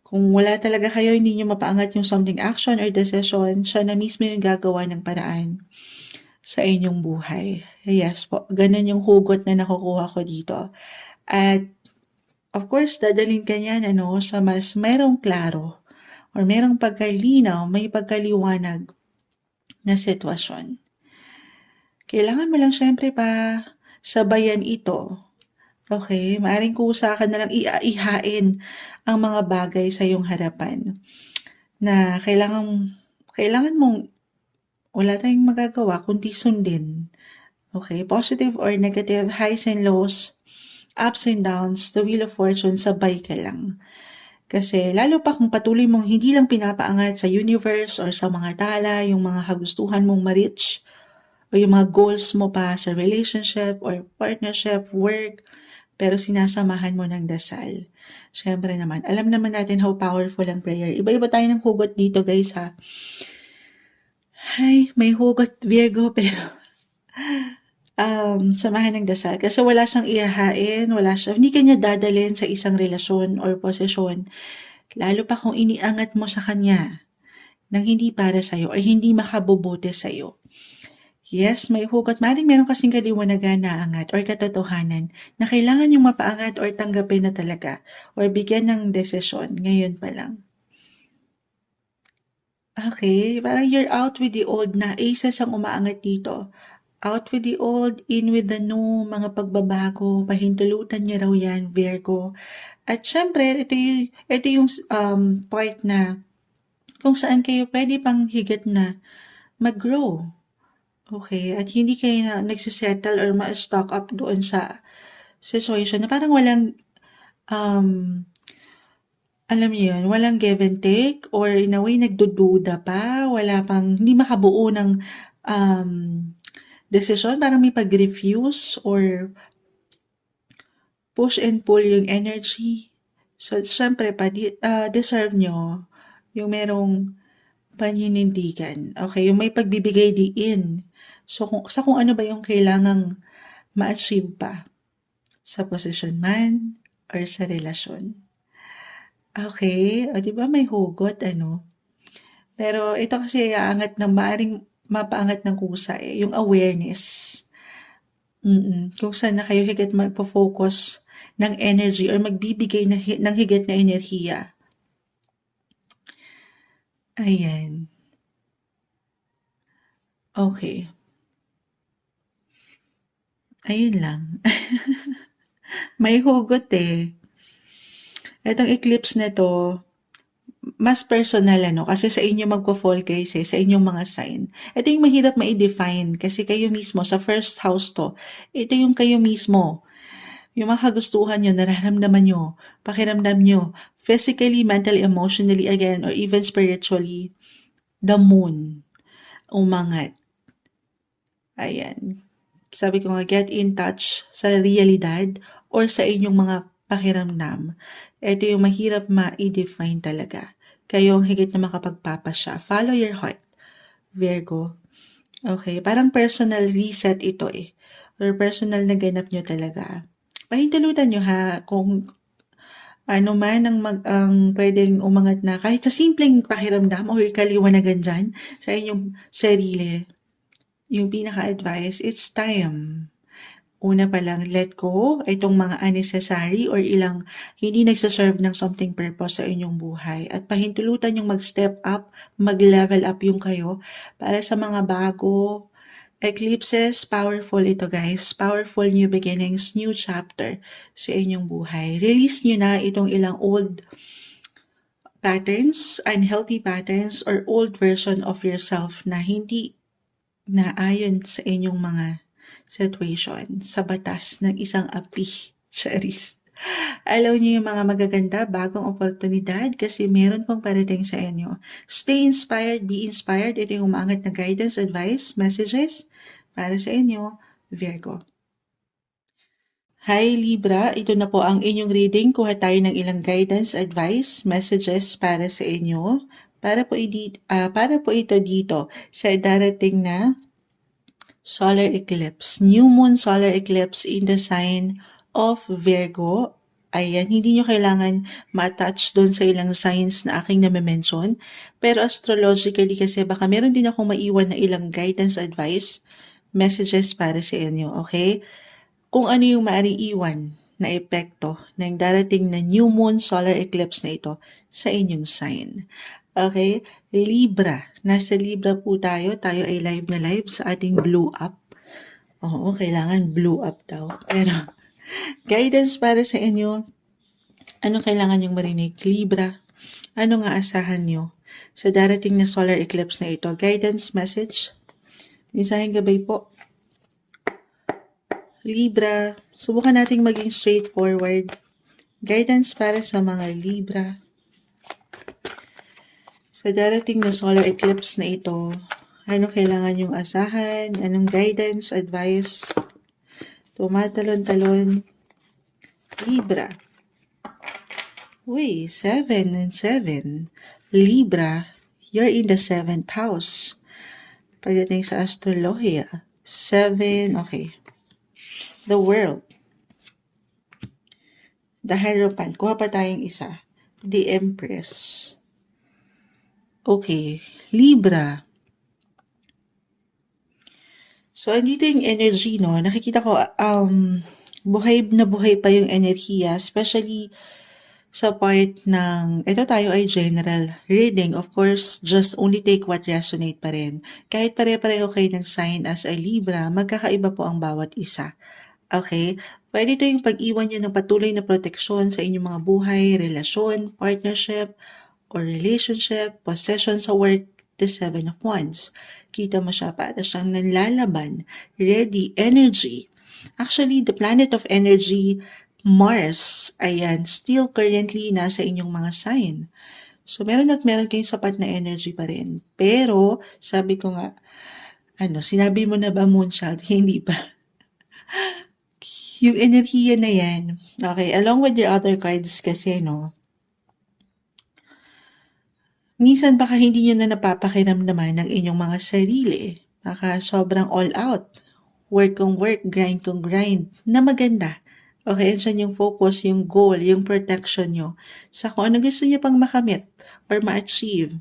Kung wala talaga kayo, hindi nyo mapaangat yung something action or decision, siya na mismo yung gagawa ng paraan sa inyong buhay. Yes po, ganun yung hugot na nakukuha ko dito. At of course, dadalhin ka niyan sa mas merong klaro or merong pagkalinaw, may pagkaliwanag na sitwasyon. Kailangan mo lang syempre pa sabayan ito. Okay, maaring kusa ka na lang ihain ang mga bagay sa iyong harapan na kailangan mong wala tayong magagawa kundi sundin. Okay, positive or negative, highs and lows, ups and downs, the wheel of fortune, sabay ka lang. Kasi lalo pa kung patuloy mong hindi lang pinapaangat sa universe or sa mga tala, yung mga kagustuhan mong ma-reach, o yung mga goals mo pa sa relationship or partnership, work, pero sinasamahan mo ng dasal. Siyempre naman, alam naman natin how powerful ang prayer. Iba-iba tayo ng hugot dito guys ha. Ay, may hugot Virgo pero samahan ng dasal. Kasi wala siyang ihahain, hindi kanya dadalhin sa isang relasyon or posisyon. Lalo pa kung iniangat mo sa kanya nang hindi para sa'yo or hindi makabubuti sa'yo. Yes, may hugot. Maring meron kasing kaliwanagan na angat or katotohanan na kailangan yung mapaangat or tanggapin na talaga or bigyan ng desisyon ngayon pa lang. Okay, parang you're out with the old na aces ang umaangat dito. Out with the old, in with the new, mga pagbabago, pahintulutan niyo raw yan, Virgo. At syempre, ito yung part na kung saan kayo pwede pang higit na mag-grow. Okay, at hindi kayo na nagsisettle or ma-stock up doon sa situation na parang walang, alam niyo yun, walang give and take or in a way nagdududa pa, hindi makabuo ng decision, parang may pag-refuse or push and pull yung energy. So, syempre, deserve nyo yung merong paninindigan. Okay, yung may pagbibigay diin. So, kung ano ba yung kailangang ma-achieve pa sa posisyon man or sa relasyon. Okay, o diba may hugot, Pero ito kasi maaring mapaangat ng kusa yung awareness. Kung saan na kayo higit magpo-focus ng energy or magbibigay ng higit na enerhiya. Ayan. Okay. Ayun lang. May hugot eh. Itong eclipse na to, mas personal kasi sa inyo magpo-fall guys sa inyong mga sign. Ito yung mahirap ma-define kasi kayo mismo, sa first house to, ito yung kayo mismo. Yung mga kagustuhan nyo, nararamdaman nyo, pakiramdam nyo, physically, mentally, emotionally, again, or even spiritually, the moon, umangat. Ayan. Sabi ko nga, get in touch sa realidad or sa inyong mga pakiramdam. Ito yung mahirap ma-define talaga. Kayo ang higit na makapagpapasya. Follow your heart, Virgo. Okay, parang personal reset ito eh. Or personal na ganap nyo talaga. Pahintulutan nyo ha, kung ano man ang pwedeng umangat na kahit sa simpleng pakiramdam o kaliwanagan dyan sa inyong sarili. Yung pinaka-advice, it's time. Una pa lang, let go itong mga unnecessary or ilang hindi nagsaserve ng something purpose sa inyong buhay. At pahintulutan yung mag-step up, mag-level up yung kayo para sa mga bago. Eclipses, powerful ito guys. Powerful new beginnings, new chapter sa inyong buhay. Release nyo na itong ilang old patterns, unhealthy patterns, or old version of yourself na hindi na ayon sa inyong mga situation sa batas ng isang api. Charis. Alaw niyo yung mga magaganda, bagong oportunidad kasi meron pong parating sa inyo. Stay inspired, be inspired. Ito yung umaangat na guidance, advice, messages para sa inyo, Virgo. Hi Libra, ito na po ang inyong reading. Kuha tayo ng ilang guidance, advice, messages para sa inyo. Para po ito dito sa darating na solar eclipse, new moon solar eclipse in the sign of Virgo. Ayan, hindi nyo kailangan ma-attach doon sa ilang signs na aking name-mention. Pero astrologically kasi baka meron din akong maiwan na ilang guidance advice, messages para sa inyo, okay? Kung ano yung maaaring iwan na epekto ng darating na new moon solar eclipse na ito sa inyong sign. Okay? Libra. Nasa Libra po tayo. Tayo ay live na live sa ating Blue Up. Oo, kailangan Blue Up daw. Pero guidance para sa inyo, anong kailangan yung marinig? Libra, ano nga asahan nyo sa darating na solar eclipse na ito? Guidance message? Mensaheng gabay po. Libra, subukan nating maging straightforward. Guidance para sa mga Libra. Sa darating na solar eclipse na ito, ano kailangan yung asahan? Anong guidance, advice? Tumatalon-talon. Libra. Uy, 7 and 7. Libra, you're in the 7th house. Pagdating sa astrolohiya, 7, okay. The World. The Hierophant. Kuha pa tayong isa. The Empress. Okay. Libra. So, andito yung energy, no? Nakikita ko, buhay na buhay pa yung enerhiya, especially sa part ng, ito tayo ay general reading. Of course, just only take what resonate pa rin. Kahit pare-pareho kayo ng sign as a Libra, magkakaiba po ang bawat isa. Okay? Pwede ito yung pag-iwan nyo ng patuloy na proteksyon sa inyong mga buhay, relasyon, partnership, or relationship, possession sa work, the 7 of Wands. Kita mo siya para siyang nanlalaban, ready, energy. Actually, the planet of energy, Mars, ayan, still currently nasa inyong mga sign. So, meron at meron kayong sapat na energy pa rin. Pero, sabi ko nga, sinabi mo na ba, Moonchild? Hindi pa. Yung enerhiya na yan, okay, along with your other cards kasi, no, minsan baka hindi nyo na napapakiramdaman ng inyong mga sarili. Baka sobrang all out. Work kong work, grind kong grind. Na maganda. Okay, andyan yung focus, yung goal, yung protection nyo sa kung ano gusto nyo pang makamit or ma-achieve.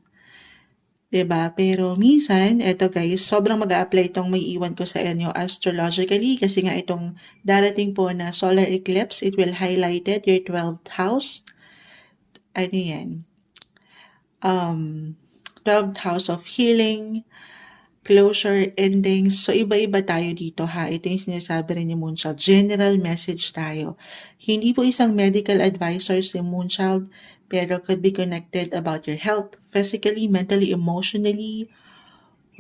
Diba? Pero minsan, eto guys, sobrang mag-a-apply itong may iwan ko sa inyo astrologically kasi nga itong darating po na solar eclipse, it will highlight it, your 12th house. Ano yan? 12th house of healing, closure, endings. So, iba-iba tayo dito ha. Ito yung sinasabi rin ni Moonchild. General message tayo. Hindi po isang medical advisor si Moonchild, pero could be connected about your health, physically, mentally, emotionally,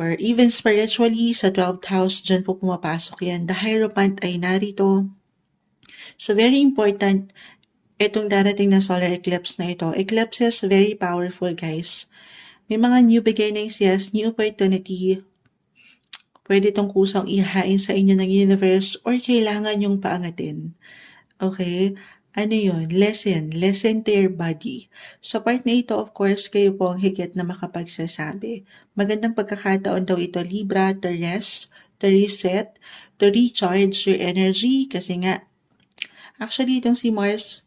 or even spiritually. Sa 12th house, dyan po pumapasok yan. The Hierophant ay narito. So, very important, itong darating na solar eclipse na ito. Eclipses, very powerful guys. May mga new beginnings, yes, new opportunity. Pwede itong kusang ihain sa inyo ng universe or kailangan yung paangatin. Okay? Ano yun? Lesson to your body. Sa part na ito, of course, kayo po ang higit na makapagsasabi. Magandang pagkakataon daw ito, Libra, to rest, to reset, to recharge your energy. Kasi nga, actually, itong si Mars,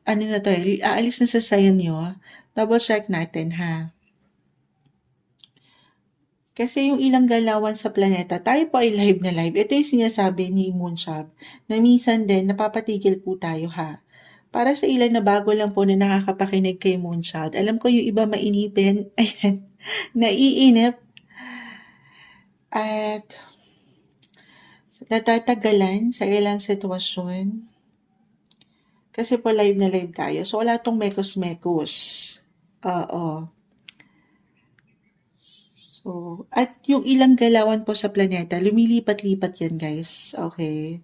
aalis na sa sign nyo. Double check natin, ha? Kasi yung ilang galawan sa planeta, tayo po ay live na live. Ito yung sinasabi ni Moonshot na minsan din napapatigil po tayo ha. Para sa ilan na bago lang po na nakakapakinig kay Moonshot, alam ko yung iba mainipin, ayan, naiinip at natatagalan sa ilang sitwasyon. Kasi po live na live tayo. So wala tong mekos-mekos. Oo. So, at yung ilang galawan po sa planeta, lumilipat-lipat yan guys. Okay?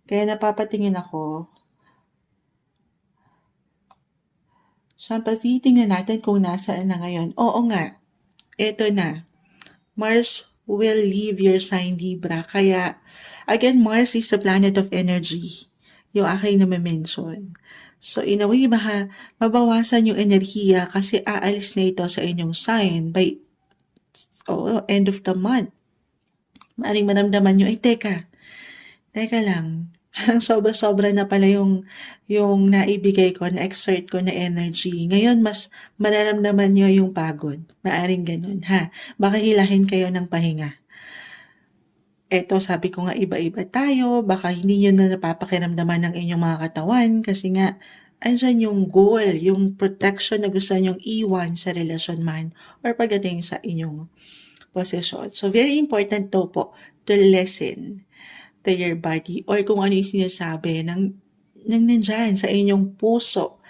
Kaya napapatingin ako. Siyempre, titingnan natin kung nasaan na ngayon. Oo nga, eto na. Mars will leave your sign Libra. Kaya, again, Mars is the planet of energy. Yung aking na-mention. So, in a way, mabawasan yung enerhiya kasi aalis na ito sa inyong sign by end of the month. Maaring maramdaman nyo, ay teka lang, Parang sobra-sobra na pala yung naibigay ko, na-exert ko na energy. Ngayon mas mararamdaman niyo yung pagod, maaaring gano'n, ha? Baka hilahin kayo ng pahinga. Eto sabi ko nga iba-iba tayo, baka hindi niyo na napapakiramdaman ng inyong mga katawan kasi nga andiyan yung goal, yung protection na gusto niyong iwan sa relasyon man or pagdating sa inyong posisyon. So very important daw po to listen to your body or kung ano yung sinasabi ng nandyan sa inyong puso.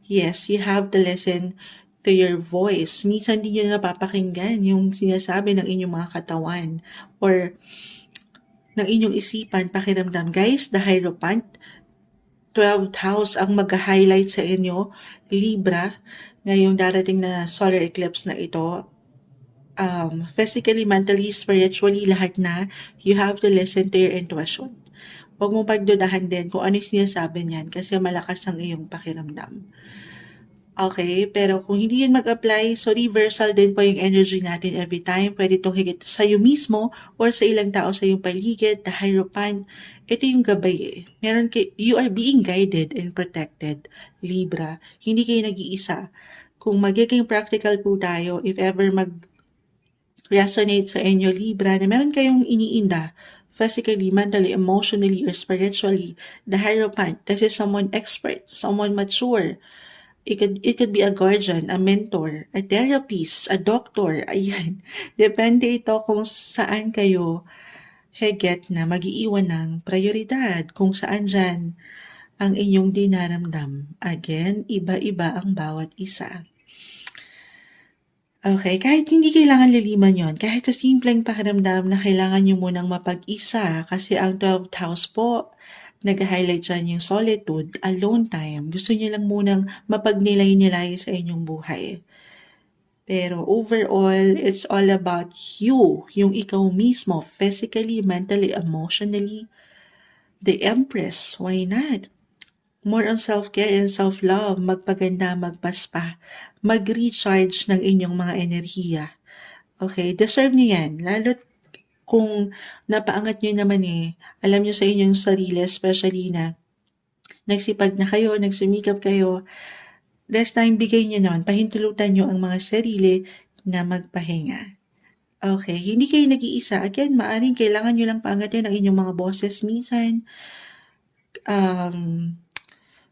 Yes, you have to listen to your voice. Minsan hindi nyo napapakinggan yung sinasabi ng inyong mga katawan or ng inyong isipan, pakiramdam. Guys, the Hierophant, 12th house ang mag-highlight sa inyo, Libra, ngayong darating na solar eclipse na ito. Physically, mentally, spiritually, lahat na, you have to listen to your intuition. Huwag mong pagdudahan din kung ano yung sinasabi niyan kasi malakas ang iyong pakiramdam. Okay, pero kung hindi yan mag-apply, so reversal din po yung energy natin every time. Pwede itong higit sa'yo mismo or sa ilang tao sa iyong paligid, the Hierophant. Ito yung gabay eh. You are being guided and protected, Libra. Hindi kayo nag-iisa. Kung magiging practical po tayo, if ever mag-resonate sa inyo, Libra, na meron kayong iniinda, physically, mentally, emotionally, or spiritually, the Hierophant, this is someone expert, someone mature. It could be a guardian, a mentor, a therapist, a doctor, ayan. Depende ito kung saan kayo higit na mag-iiwan ng prioridad, kung saan dyan ang inyong dinaramdam. Again, iba-iba ang bawat isa. Okay, kahit hindi kailangan liliman yon, kahit sa simpleng pakiramdam na kailangan nyo munang mapag-isa kasi ang 12th house po, nag-highlight dyan yung solitude, alone time. Gusto niyo lang munang mapagnilay-nilay sa inyong buhay. Pero overall, it's all about you, yung ikaw mismo, physically, mentally, emotionally. The Empress, why not? More on self-care and self-love, magpaganda, magpaspa, mag-recharge ng inyong mga enerhiya. Okay, deserve niyo yan. Lalo't kung napaangat nyo naman alam nyo sa inyong sarili, especially na nagsipag na kayo, nagsumikap kayo, this time bigay nyo naman, pahintulutan nyo ang mga sarili na magpahinga. Okay, hindi kayo nag-iisa. Again, maaring kailangan nyo lang paangatin ang inyong mga boses minsan.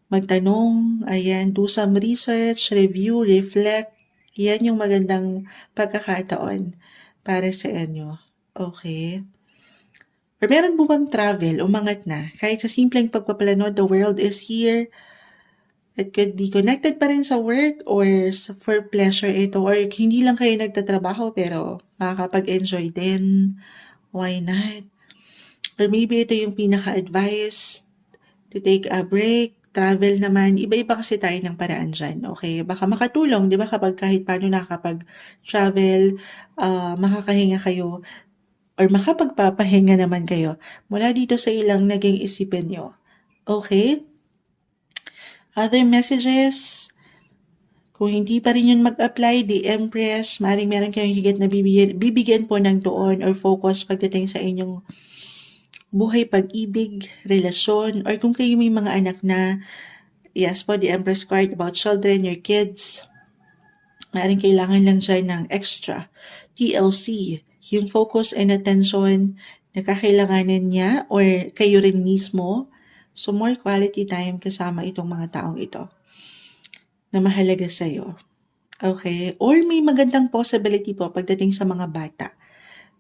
Magtanong, ayan, do some research, review, reflect. Yan yung magandang pagkakataon para sa inyo. Okay. Or meron po bang travel, umangat na? Kahit sa simpleng pagpaplano, the world is here. It could be connected pa rin sa work or for pleasure ito. Or hindi lang kayo nagtatrabaho pero makakapag-enjoy din. Why not? Or maybe ito yung pinaka-advice to take a break. Travel naman, iba-iba kasi tayo ng paraan dyan, okay? Baka makatulong, di ba, kapag kahit paano nakapag-travel, makakahinga kayo, or makapagpapahinga naman kayo mula dito sa ilang naging isipin nyo. Okay? Other messages, kung hindi pa rin yun mag-apply, the Empress, maaaring meron kayong higit na bibigyan po ng tuon or focus pagdating sa inyong buhay, pag-ibig, relasyon, or kung kayo may mga anak na, yes po, the Empress card about children, your kids, maaaring kailangan lang dyan ng extra TLC, yung focus and attention na kakailanganin niya or kayo rin mismo. So more quality time kasama itong mga taong ito na mahalaga sa'yo. Okay? Or may magandang possibility po pagdating sa mga bata.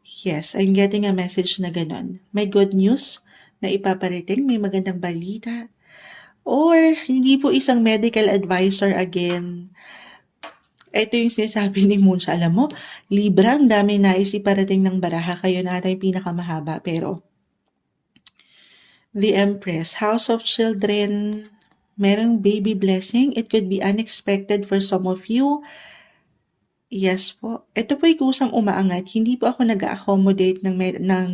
Yes, I'm getting a message na ganon. May good news na ipaparating, may magandang balita. Or hindi po isang medical advisor again. Ito yung sinasabi ni Moonsha. Alam mo, Libra, ang daming nais iparating ng baraha. Kayo na yung pinakamahaba. Pero, the Empress, House of Children, merong baby blessing. It could be unexpected for some of you. Yes po. Ito po yung kusang umaangat. Hindi po ako nag-accommodate ng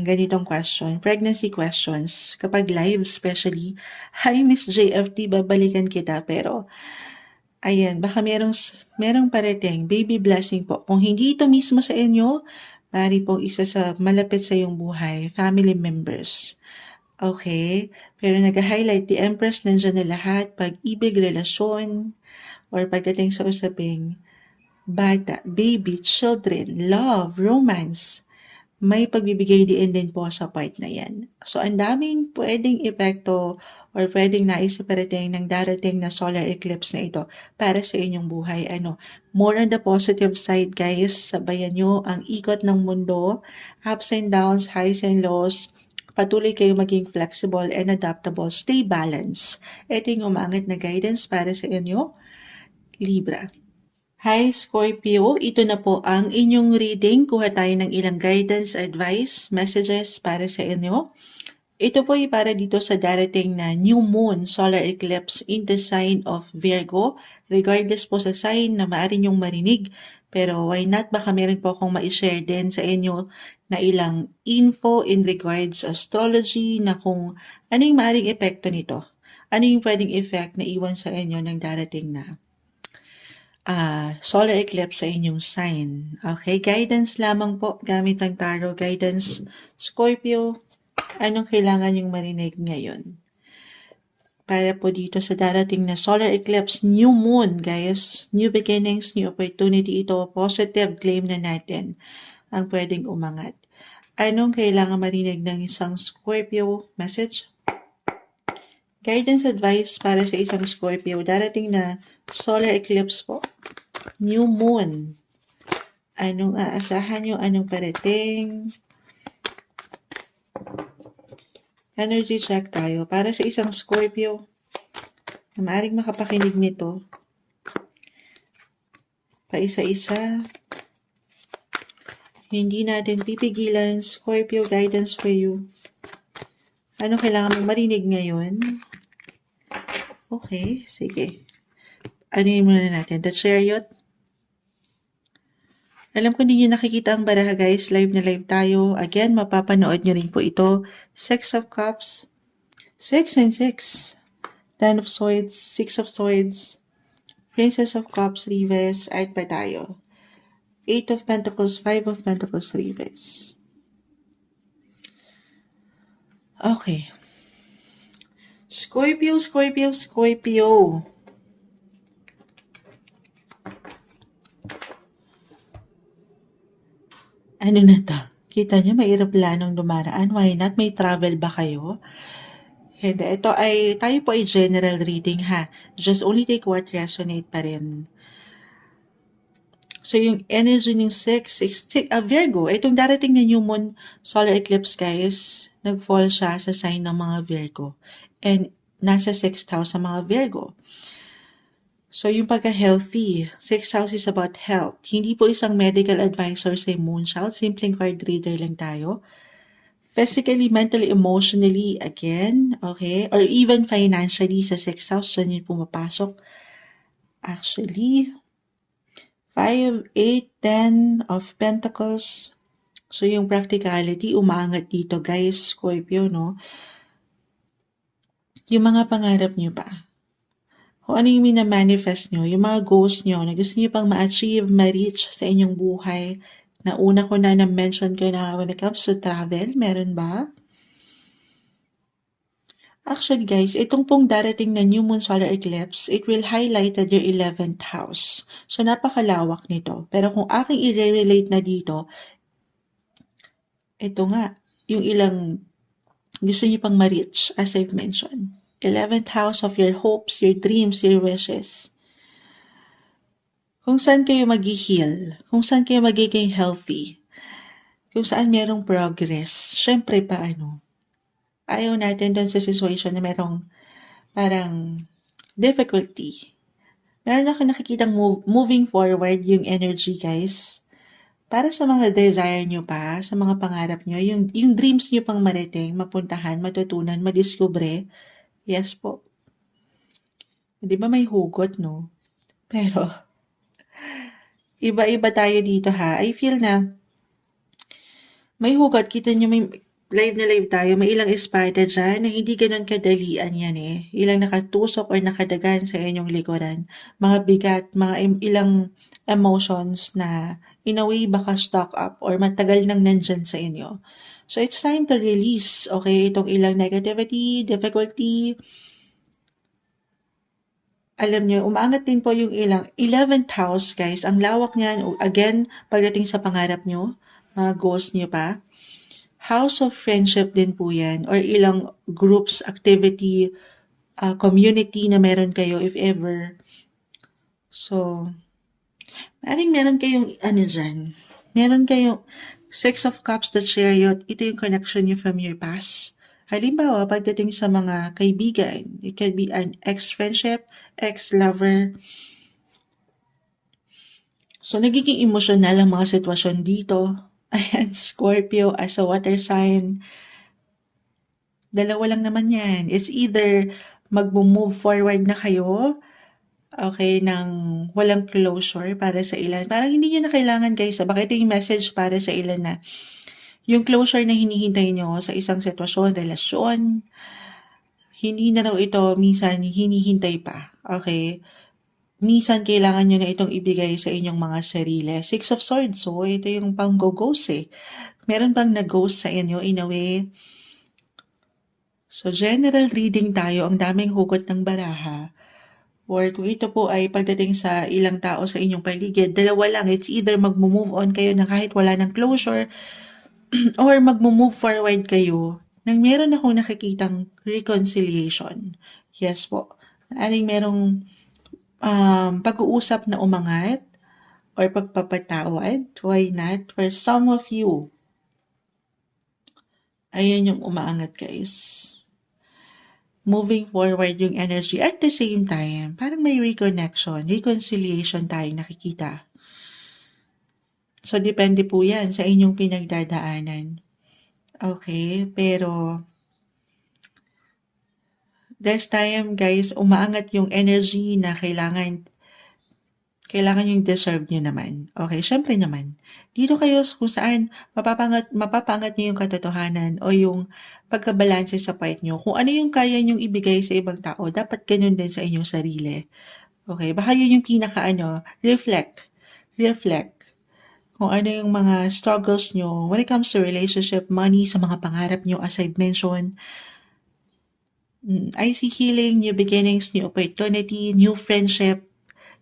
ganitong question. Pregnancy questions. Kapag live especially. Hi Miss JFT, babalikan kita. Pero, ayan, baka merong parating. Baby blessing po. Kung hindi ito mismo sa inyo, maaari po isa sa malapit sa iyong buhay. Family members. Okay? Pero nag-highlight the Empress, nandiyan na lahat, pag-ibig, relasyon, or pagdating sa usaping bata, baby, children, love, romance, may pagbibigay diin din po sa part na yan. So, ang daming pwedeng epekto or pwedeng naisiparating ng darating na solar eclipse na ito para sa inyong buhay. More on the positive side, guys. Sabayan nyo ang ikot ng mundo, ups and downs, highs and lows. Patuloy kayo maging flexible and adaptable. Stay balanced. Ito yung umangit na guidance para sa inyo, Libra. Hi Scorpio, ito na po ang inyong reading. Kuha tayo ng ilang guidance, advice, messages para sa inyo. Ito po ay para dito sa darating na new moon solar eclipse in the sign of Virgo. Regardless po sa sign na maaari niyong marinig, pero why not, baka meron po akong ma-share din sa inyo na ilang info in regards astrology na kung ano yung maaaring epekto nito. Ano yung pwedeng effect na iwan sa inyo ng darating na solar eclipse sa inyong sign. Okay, guidance lamang po gamit ang tarot guidance. Scorpio, anong kailangan yung marinig ngayon? Para po dito sa darating na solar eclipse, new moon, guys. New beginnings, new opportunity ito. Positive claim na natin ang pwedeng umangat. Anong kailangan marinig ng isang Scorpio message? Guidance advice para sa isang Scorpio. Darating na solar eclipse po. New moon. Anong aasahan nyo? Anong parating? Energy check tayo. Para sa isang Scorpio, na maaaring makapakinig nito, paisa-isa, hindi natin pipigilan. Scorpio, guidance for you. Ano kailangan mong marinig ngayon? Okay, sige. Ano yun muna natin? The Chariot. Alam ko hindi nyo nakikita ang baraha, guys. Live na live tayo. Again, mapapanood nyo rin po ito. Six of Cups. 6 and 6. 10 of Swords. 6 of Swords. Princess of Cups, reverse. At pa tayo. 8 of Pentacles, 5 of Pentacles, reverse. Okay. Scorpio, Scorpio, Scorpio. Ano na to? Kita nyo, may aeroplanong dumaraan. Why not? May travel ba kayo? Hindi. Ito ay, tayo po ay general reading ha. Just only take what resonate pa rin. So, yung energy ng Virgo, itong darating na new moon solar eclipse, guys, nag-fall siya sa sign ng mga Virgo. And nasa 6th house sa mga Virgo. So, yung pagka-healthy, 6th house is about health. Hindi po isang medical advisor sa Moonchild, simpleng card reader lang tayo. Physically, mentally, emotionally, again, okay? Or even financially sa 6th house, dyan yun pumapasok. Actually, 5, 8, 10 of Pentacles. So, yung practicality, umaangat dito, guys, Scorpio, no? Yung mga pangarap nyo pa. Kung ano yung minamanifest nyo, yung mga goals nyo na gusto nyo pang ma-achieve, ma-reach sa inyong buhay, na una ko na na-mention ko na when it comes to travel, meron ba? Actually guys, itong pong darating na new moon solar eclipse, it will highlight at your 11th house. So napakalawak nito. Pero kung aking i-relate na dito, ito nga, yung ilang gusto nyo pang ma-reach, as I've mentioned. 11th house of your hopes, your dreams, your wishes. Kung saan kayo mag-heal, kung saan kayo magiging healthy, kung saan merong progress, syempre paano? Ayaw natin doon sa situation na merong parang difficulty. Meron ako nakikitang moving forward yung energy, guys. Para sa mga desire nyo pa, sa mga pangarap nyo, yung dreams nyo pang marating, mapuntahan, matutunan, madiskubre, yes po. Di ba may hugot, no? Pero, iba-iba tayo dito ha. I feel na may hugot. Kita nyo, may live na live tayo. May ilang espada dyan na hindi ganun kadalian yan eh. Ilang nakatusok or nakadagan sa inyong likuran. Mga bigat, mga ilang emotions na in a way baka stock up or matagal nang nandyan sa inyo. So, it's time to release, okay, itong ilang negativity, difficulty. Alam niyo, umaangat din po yung ilang 11th house, guys. Ang lawak niyan, again, pagdating sa pangarap niyo, mga goals niyo pa. House of friendship din po yan, or ilang groups, activity, community na meron kayo if ever. So, meron kayong dyan. Meron kayong Six of Cups, the Chariot. Ito yung connection niyo from your past. Halimbawa, pagdating sa mga kaibigan, it can be an ex-friendship, ex-lover. So, nagiging emosyonal ang mga sitwasyon dito. Ayan, Scorpio as a water sign. Dalawa lang naman yan. It's either mag-move forward na kayo, okay, ng walang closure para sa ilan. Parang hindi nyo na kailangan, guys. Bakit yung message para sa ilan na yung closure na hinihintay nyo sa isang sitwasyon, relasyon, hindi na raw ito minsan hinihintay pa. Okay? Minsan kailangan nyo na itong ibigay sa inyong mga sarili. Six of Swords. So, ito yung pang-go-ghost eh. Meron bang nag-ghost sa inyo in a way? So, general reading tayo. Ang daming hugot ng baraha. Or kung ito po ay pagdating sa ilang tao sa inyong paligid, dalawa lang. It's either mag-move on kayo na kahit wala ng closure or mag-move forward kayo nang meron akong nakikitang reconciliation. Yes po. Aling merong pag-uusap na umangat or pagpapatawad. Why not? For some of you, ayan yung umaangat, guys. Moving forward yung energy. At the same time, parang may reconnection, reconciliation tayong nakikita. So, depende po yan sa inyong pinagdadaanan. Okay? Pero, this time, guys, umaangat yung energy na kailangan yung deserve nyo naman. Okay? Syempre naman. Dito kayo kung saan mapapangat nyo yung katotohanan o yung pagkabalanse sa part nyo. Kung ano yung kaya nyong ibigay sa ibang tao, dapat ganun din sa inyong sarili. Okay? Baka yun yung reflect. Kung ano yung mga struggles nyo when it comes to relationship, money, sa mga pangarap nyo, as I've mentioned. I see healing, new beginnings, new opportunity, new friendship.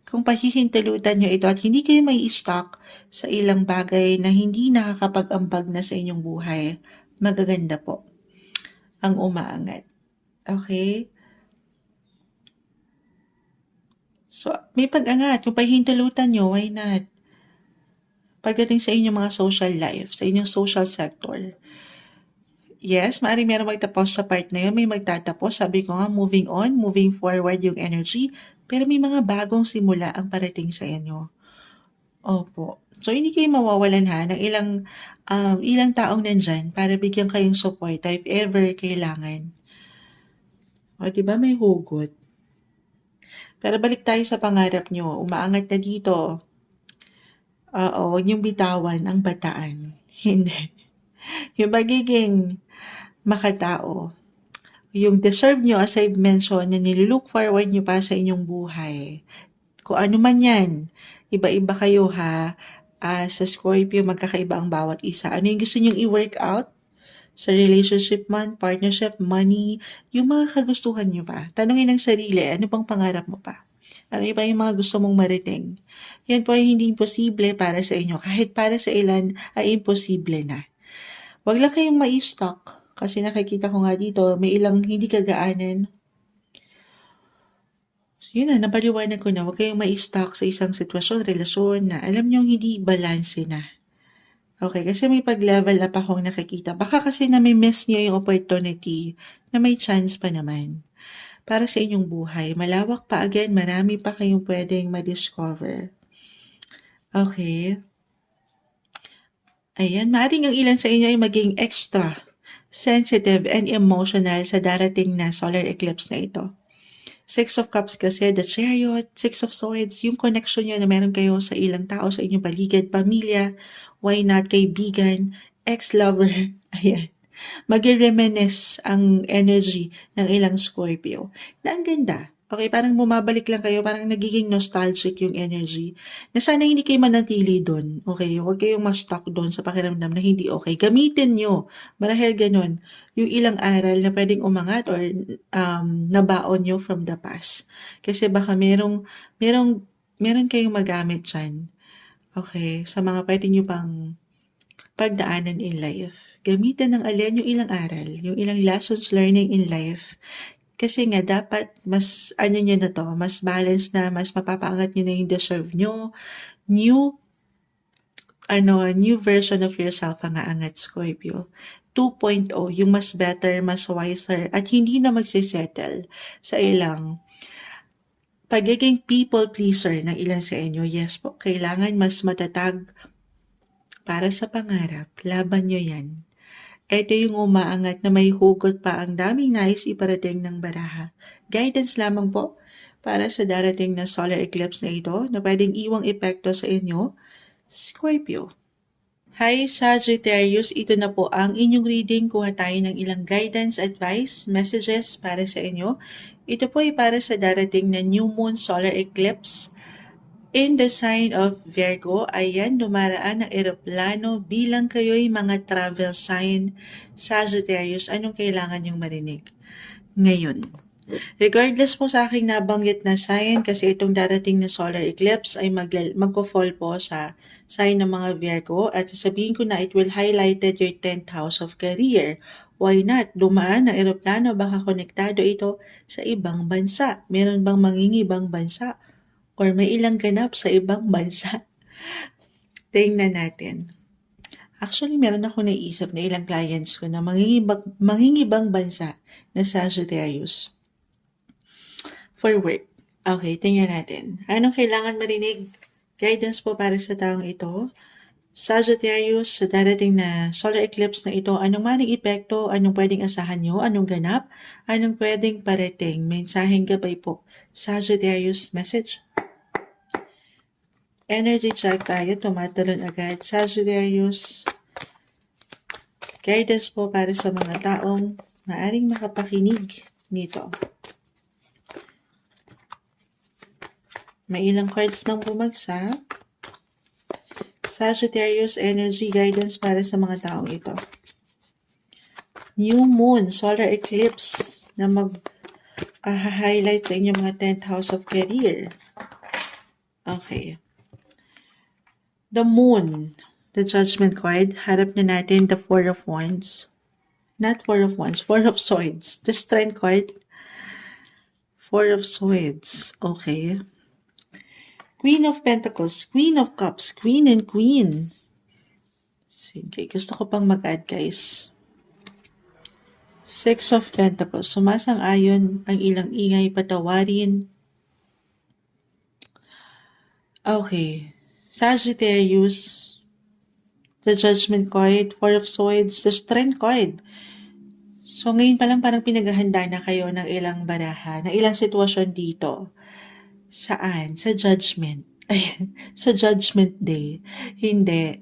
Kung pahihintalutan nyo ito at hindi kayo may stuck sa ilang bagay na hindi nakakapag-ambag na sa inyong buhay, magaganda po ang umaangat. Okay? So, may pag-angat. Kung pahihintalutan nyo, why not? Pagdating sa inyong mga social life, sa inyong social sector, yes, maaaring meron magtapos sa part na yun, may magtatapos. Sabi ko nga, moving on, moving forward yung energy, pero may mga bagong simula ang parating sa inyo. Opo. So, hindi kayo mawawalan ng ilang taong nandyan para bigyan kayong support if ever kailangan. O, diba may hugot? Pero balik tayo sa pangarap nyo. Umaangat na dito. Oo, huwag niyong bitawan ang bataan. Hindi. Yung magiging makatao, yung deserve nyo, as I've mentioned, na nilook forward nyo pa sa inyong buhay. Kung ano man yan, iba-iba kayo ha. Sa Scorpio, magkakaiba ang bawat isa. Ano yung gusto nyong i-work out? Sa relationship man, partnership, money, yung mga kagustuhan nyo pa. Tanungin ng sarili, ano pang pangarap mo pa? Ano ba yung mga gusto mong mariting? Yan po ay hindi imposible para sa inyo. Kahit para sa ilan ay imposible na. Wag lang kayong ma-stuck. Kasi nakikita ko nga dito, may ilang hindi kagaanan. So, yun na, napaliwanag ko na. Huwag kayong ma-stuck sa isang sitwasyon, relasyon na alam nyo hindi balance na. Okay, kasi may pag-level up akong nakikita. Baka kasi nami-miss nyo yung opportunity na may chance pa naman para sa inyong buhay. Malawak pa again, marami pa kayong pwedeng ma-discover. Okay. Ayan, maaaring ang ilan sa inyo ay maging extra sensitive and emotional sa darating na solar eclipse na ito. Six of Cups kasi, the Chariot, Six of Swords, yung connection nyo na meron kayo sa ilang tao sa inyong paligid, pamilya, why not, kaibigan, ex-lover, ayan. Mag-reminisce ang energy ng ilang Scorpio na ang ganda. Okay, parang bumabalik lang kayo, parang nagiging nostalgic yung energy. Na sana hindi kayo manatili dun, okay? Huwag kayong ma-stuck dun sa pakiramdam na hindi okay. Gamitin nyo, marahil ganun, yung ilang aral na pwedeng umangat or nabaon nyo from the past. Kasi baka meron kayong magamit dyan, okay? Sa mga pwede nyo pang pagdaanan in life. Gamitin ng alin yung ilang aral, yung ilang lessons learning in life. Kasi nga dapat mas ano niyo na 'to, mas balance na, mas mapapaangat niyo na yung deserve niyo. New new version of yourself ang aangat, Scorpio. 2.0, yung mas better, mas wiser, at hindi na magse-settle sa ilang pagiging people pleaser ng ilan sa inyo. Yes po, kailangan mas matatag para sa pangarap. Laban niyo 'yan. Ito yung umaangat na may hugot pa ang daming nais iparating ng baraha. Guidance lamang po para sa darating na solar eclipse na ito na pwedeng iwang epekto sa inyo, Scorpio. Hi Sagittarius, ito na po ang inyong reading. Kuha tayo ng ilang guidance, advice, messages para sa inyo. Ito po ay para sa darating na new moon solar eclipse in the sign of Virgo. Ayan, dumaraan ang eroplano bilang kayo'y mga travel sign. Sagittarius, anong kailangan yung marinig ngayon? Regardless po sa aking nabanggit na sign, kasi itong darating na solar eclipse ay magpo-fall po sa sign ng mga Virgo, at sasabihin ko na it will highlighted your 10th house of career. Why not? Dumaan ang eroplano, baka konektado ito sa ibang bansa. Meron bang mangingibang bansa? Or may ilang ganap sa ibang bansa? Tingnan natin. Actually, meron ako naisip na ilang clients ko na mangingibang bansa na Sagittarius for work. Okay, tingnan natin. Anong kailangan marinig? Guidance po para sa taong ito. Sagittarius, sa darating na solar eclipse na ito, anong maring epekto, anong pwedeng asahan nyo, anong ganap, anong pwedeng parating, mensaheng gabay po. Sagittarius message. Energy check tayo, tumatalon agad. Sagittarius, guidance po para sa mga taong maaring makapakinig nito. May ilang cards nang bumagsak. Sagittarius, energy guidance para sa mga taong ito. New moon, solar eclipse na mag-highlight sa inyong mga 10th house of career. Okay. The moon, the judgment card. Harap na natin the 4 of wands. Not 4 of wands, 4 of swords. The strength card. 4 of swords. Okay. Queen of Pentacles, Queen of Cups, Queen and Queen. Sige, gusto ko pang mag-add, guys. 6 of Pentacles, sumasang-ayon ang ilang ingay, patawarin. Okay, Sagittarius, the Judgment card, 4 of Swords, the Strength card. So ngayon pa lang parang pinaghahanda na kayo ng ilang baraha, ng ilang sitwasyon dito. Saan? Sa judgment. Ayan, sa judgment day. Hindi.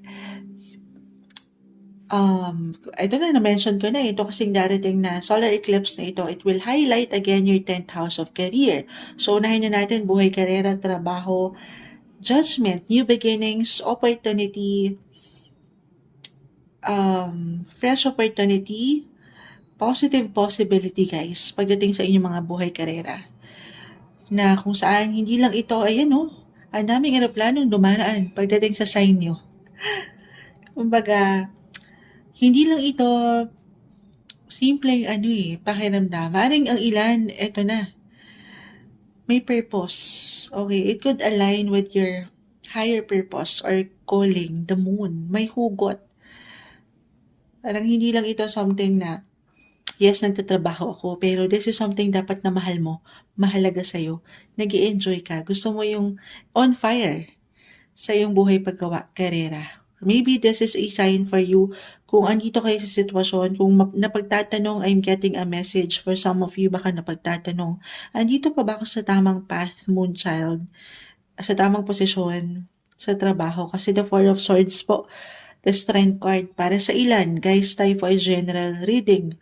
Ito na-mention ko na ito kasing darating na solar eclipse na ito, it will highlight again your 10th house of career. So unahin na natin buhay, karera, trabaho, judgment, new beginnings, opportunity, fresh opportunity, positive possibility, guys, pagdating sa inyong mga buhay, karera. Na kung saan hindi lang ito, ayan ang daming eroplanong dumaraan pagdating sa sign nyo. Kumbaga, hindi lang ito simpleng pakiramdam. Maring ang ilan, eto na, may purpose. Okay, it could align with your higher purpose or calling, the moon. May hugot. Parang hindi lang ito something na, yes, nagtatrabaho ako, pero this is something dapat na mahal mo, mahalaga sa'yo, nag-i-enjoy ka, gusto mo yung on fire sa iyong buhay, paggawa, karera. Maybe this is a sign for you kung andito kayo sa sitwasyon, kung napagtatanong, I'm getting a message for some of you, baka napagtatanong, andito pa ba ako sa tamang path, moon child, sa tamang posisyon, sa trabaho? Kasi the 4 of swords po, the strength card para sa ilan. Guys, tayo po ay general reading.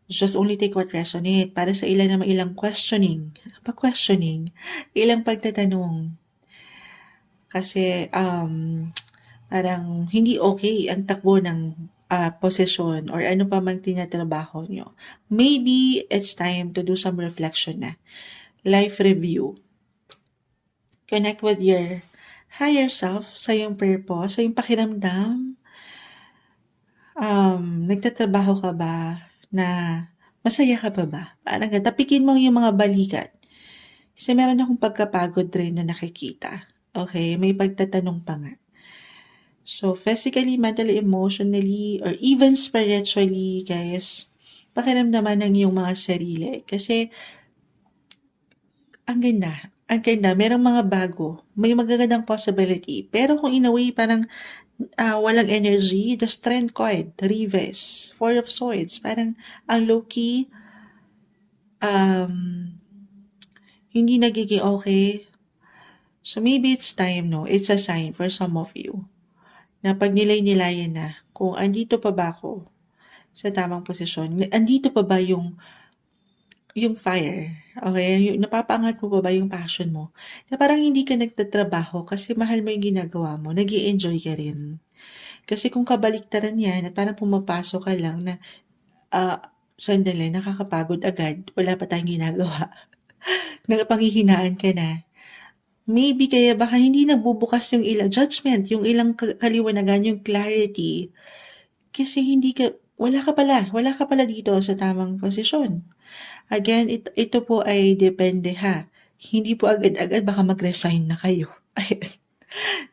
Just only take what resonate. Para sa ilan naman ilang questioning. Pag-questioning. Ilang pagtatanong. Kasi parang hindi okay ang takbo ng posisyon or ano pa mang tinatrabaho nyo. Maybe it's time to do some reflection na. Life review. Connect with your higher self, sa iyong purpose, sa iyong pakiramdam. Nagtatrabaho ka ba na masaya ka pa ba? Parang tapikin mo yung mga balikat. Kasi meron akong pagkapagod rin na nakikita. Okay, may pagtatanong pa nga. So, physically, mentally, emotionally, or even spiritually, guys, pakiramdaman ng iyong mga sarili. Kasi, ang ganda. Ang ganda. Merong mga bago. May magagandang possibility. Pero kung in a way, parang walang energy, the strength card, the reverse, Four of Swords, parang ang low-key, hindi nagiging okay. So, maybe it's time, no? It's a sign for some of you na pag nilay-nilayan na kung andito pa ba ako sa tamang posisyon, andito pa ba yung fire, okay? Napapaangat mo pa ba yung passion mo? Na parang hindi ka nagtatrabaho kasi mahal mo yung ginagawa mo, nag-i-enjoy ka rin. Kasi kung kabaliktaran yan at parang pumapasok ka lang na sandali, nakakapagod agad, wala pa tayong ginagawa. Nagpanghihinaan ka na. Maybe kaya baka hindi nagbubukas yung ilang judgment, yung ilang kaliwanagan, yung clarity. Kasi wala ka pala dito sa tamang posisyon. Again, ito po ay depende ha. Hindi po agad-agad baka mag-resign na kayo. Ayan.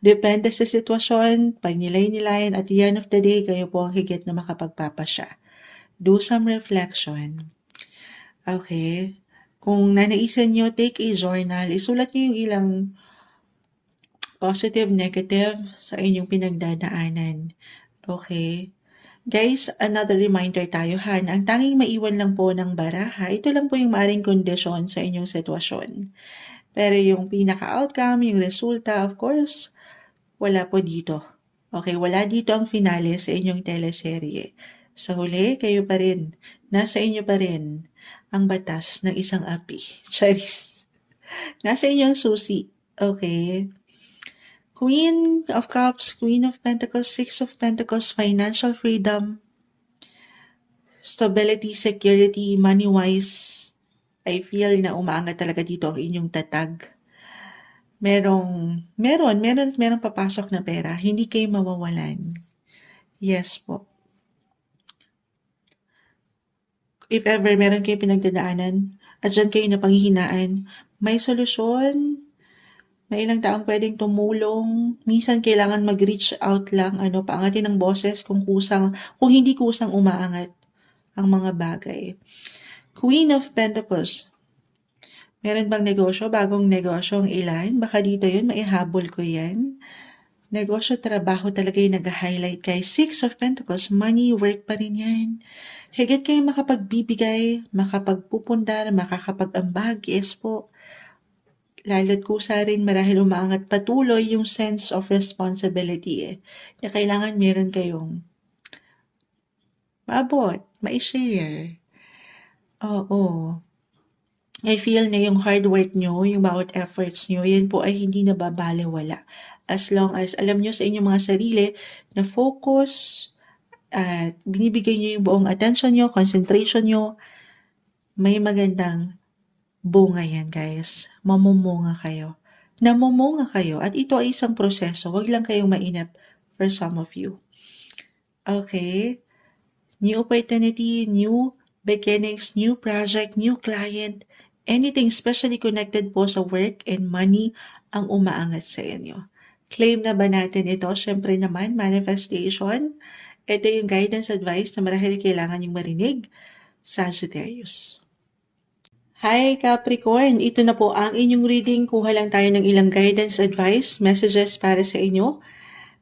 Depende sa sitwasyon, pag nilay-nilayan, at the end of the day, kayo po ang higit na makapagpapasya. Do some reflection. Okay? Kung nanaisan nyo, take a journal. Isulat nyo yung ilang positive, negative sa inyong pinagdadaanan. Okay? Guys, another reminder tayo ha, na ang tanging maiwan lang po ng baraha, ito lang po yung maaring kondisyon sa inyong sitwasyon. Pero yung pinaka-outcome, yung resulta, of course, wala po dito. Okay, wala dito ang finale sa inyong teleserye. Sa huli, kayo pa rin. Nasa inyo pa rin ang batas ng isang api. Charis. Nasa inyo ang susi. Okay? Queen of Cups, Queen of Pentacles, Six of Pentacles, financial freedom, stability, security, money-wise. I feel na umaangat talaga dito ang inyong tatag. Meron papasok na pera. Hindi kayo mawawalan. Yes po. If ever meron kayo pinagdadaanan at dyan kayo napanghihinaan, may solusyon. May ilang taong pwedeng tumulong. Minsan kailangan mag-reach out lang, paangatin ng boses kung hindi kusang umaangat ang mga bagay. Queen of Pentacles. Meron bang negosyo? Bagong negosyo ang ilan? Baka dito yun, maihabol ko yan. Negosyo, trabaho talaga yung nag-highlight kay Six of Pentacles. Money, work pa rin yan. Higit kayo makapagbibigay, makapagpupundar, makakapag-ambag. Yes po. Lalo't kusa rin marahil umaangat patuloy yung sense of responsibility na kailangan meron kayong maabot, ma-share. Oo. I feel na yung hard work nyo, yung bawat efforts nyo, yan po ay hindi nababaliwala. As long as alam nyo sa inyong mga sarili na focus at binibigay nyo yung buong attention nyo, concentration nyo, may magandang bunga yan, guys. Mamumunga kayo. Namumunga kayo. At ito ay isang proseso. Huwag lang kayong mainip for some of you. Okay? New opportunity, new beginnings, new project, new client, anything especially connected po sa work and money ang umaangat sa inyo. Claim na ba natin ito? Siyempre naman, manifestation. Ito yung guidance advice na marahil kailangan yung marinig, Sagittarius. Hi Capricorn, ito na po ang inyong reading. Kuha lang tayo ng ilang guidance advice, messages para sa inyo.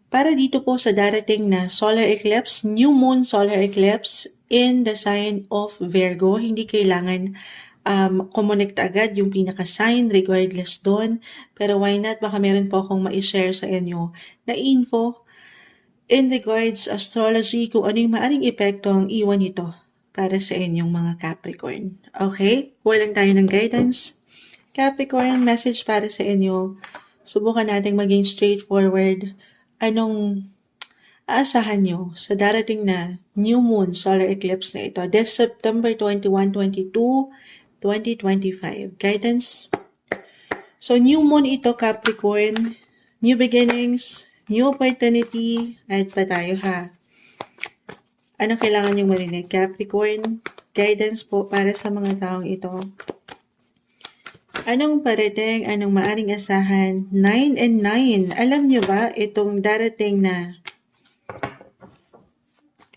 Para dito po sa darating na solar eclipse, new moon solar eclipse in the sign of Virgo. Hindi kailangan connect agad yung pinaka-sign regardless doon. Pero why not? Baka meron po akong ma-share sa inyo na info in regards astrology kung ano yung maaring epekto ang iwan nito para sa inyong mga Capricorn. Okay? Kuha lang tayo ng guidance. Capricorn, message para sa inyo. Subukan nating maging straightforward. Anong aasahan nyo sa darating na new moon solar eclipse na ito this September 21, 22, 2025? Guidance. So, new moon ito, Capricorn. New beginnings, new opportunity. At pa tayo ha. Ano kailangan nyo marinig, Capricorn? Guidance po para sa mga taong ito. Anong parating, anong maaring asahan? 9 and 9. Alam nyo ba, itong darating na,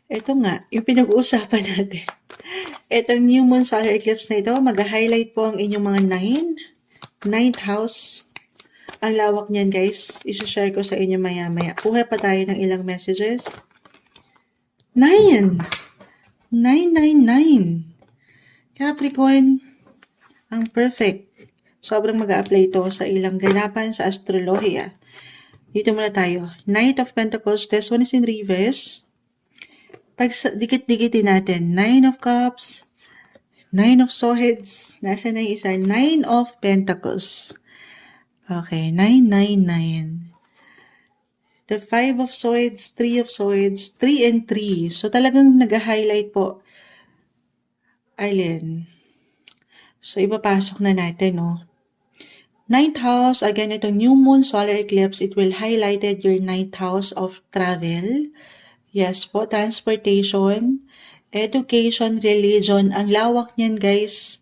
ito nga, yung pinag-uusapan natin. Itong new moon solar eclipse na ito, mag-highlight po ang inyong mga 9. 9th house. Ang lawak niyan, guys. Isashare ko sa inyo maya-maya. Kuha pa tayo ng ilang messages. 9. 999. Capricorn, ang perfect. Sobrang mag-a-apply ito sa ilang ganapan sa astrolohiya. Dito muna tayo. Knight of Pentacles, this one is in reverse. Pag dikit-dikitin natin, 9 of Cups, 9 of Swords, nasa na yung isa? 9 of Pentacles. Okay, 999. The 5 of Swords, 3 of Swords, 3 and 3. So talagang nag-highlight po. Alin? So ipapasok na natin, no? 9th house, again, itong new moon solar eclipse, it will highlighted your 9th house of travel. Yes po, transportation, education, religion. Ang lawak niyan, guys.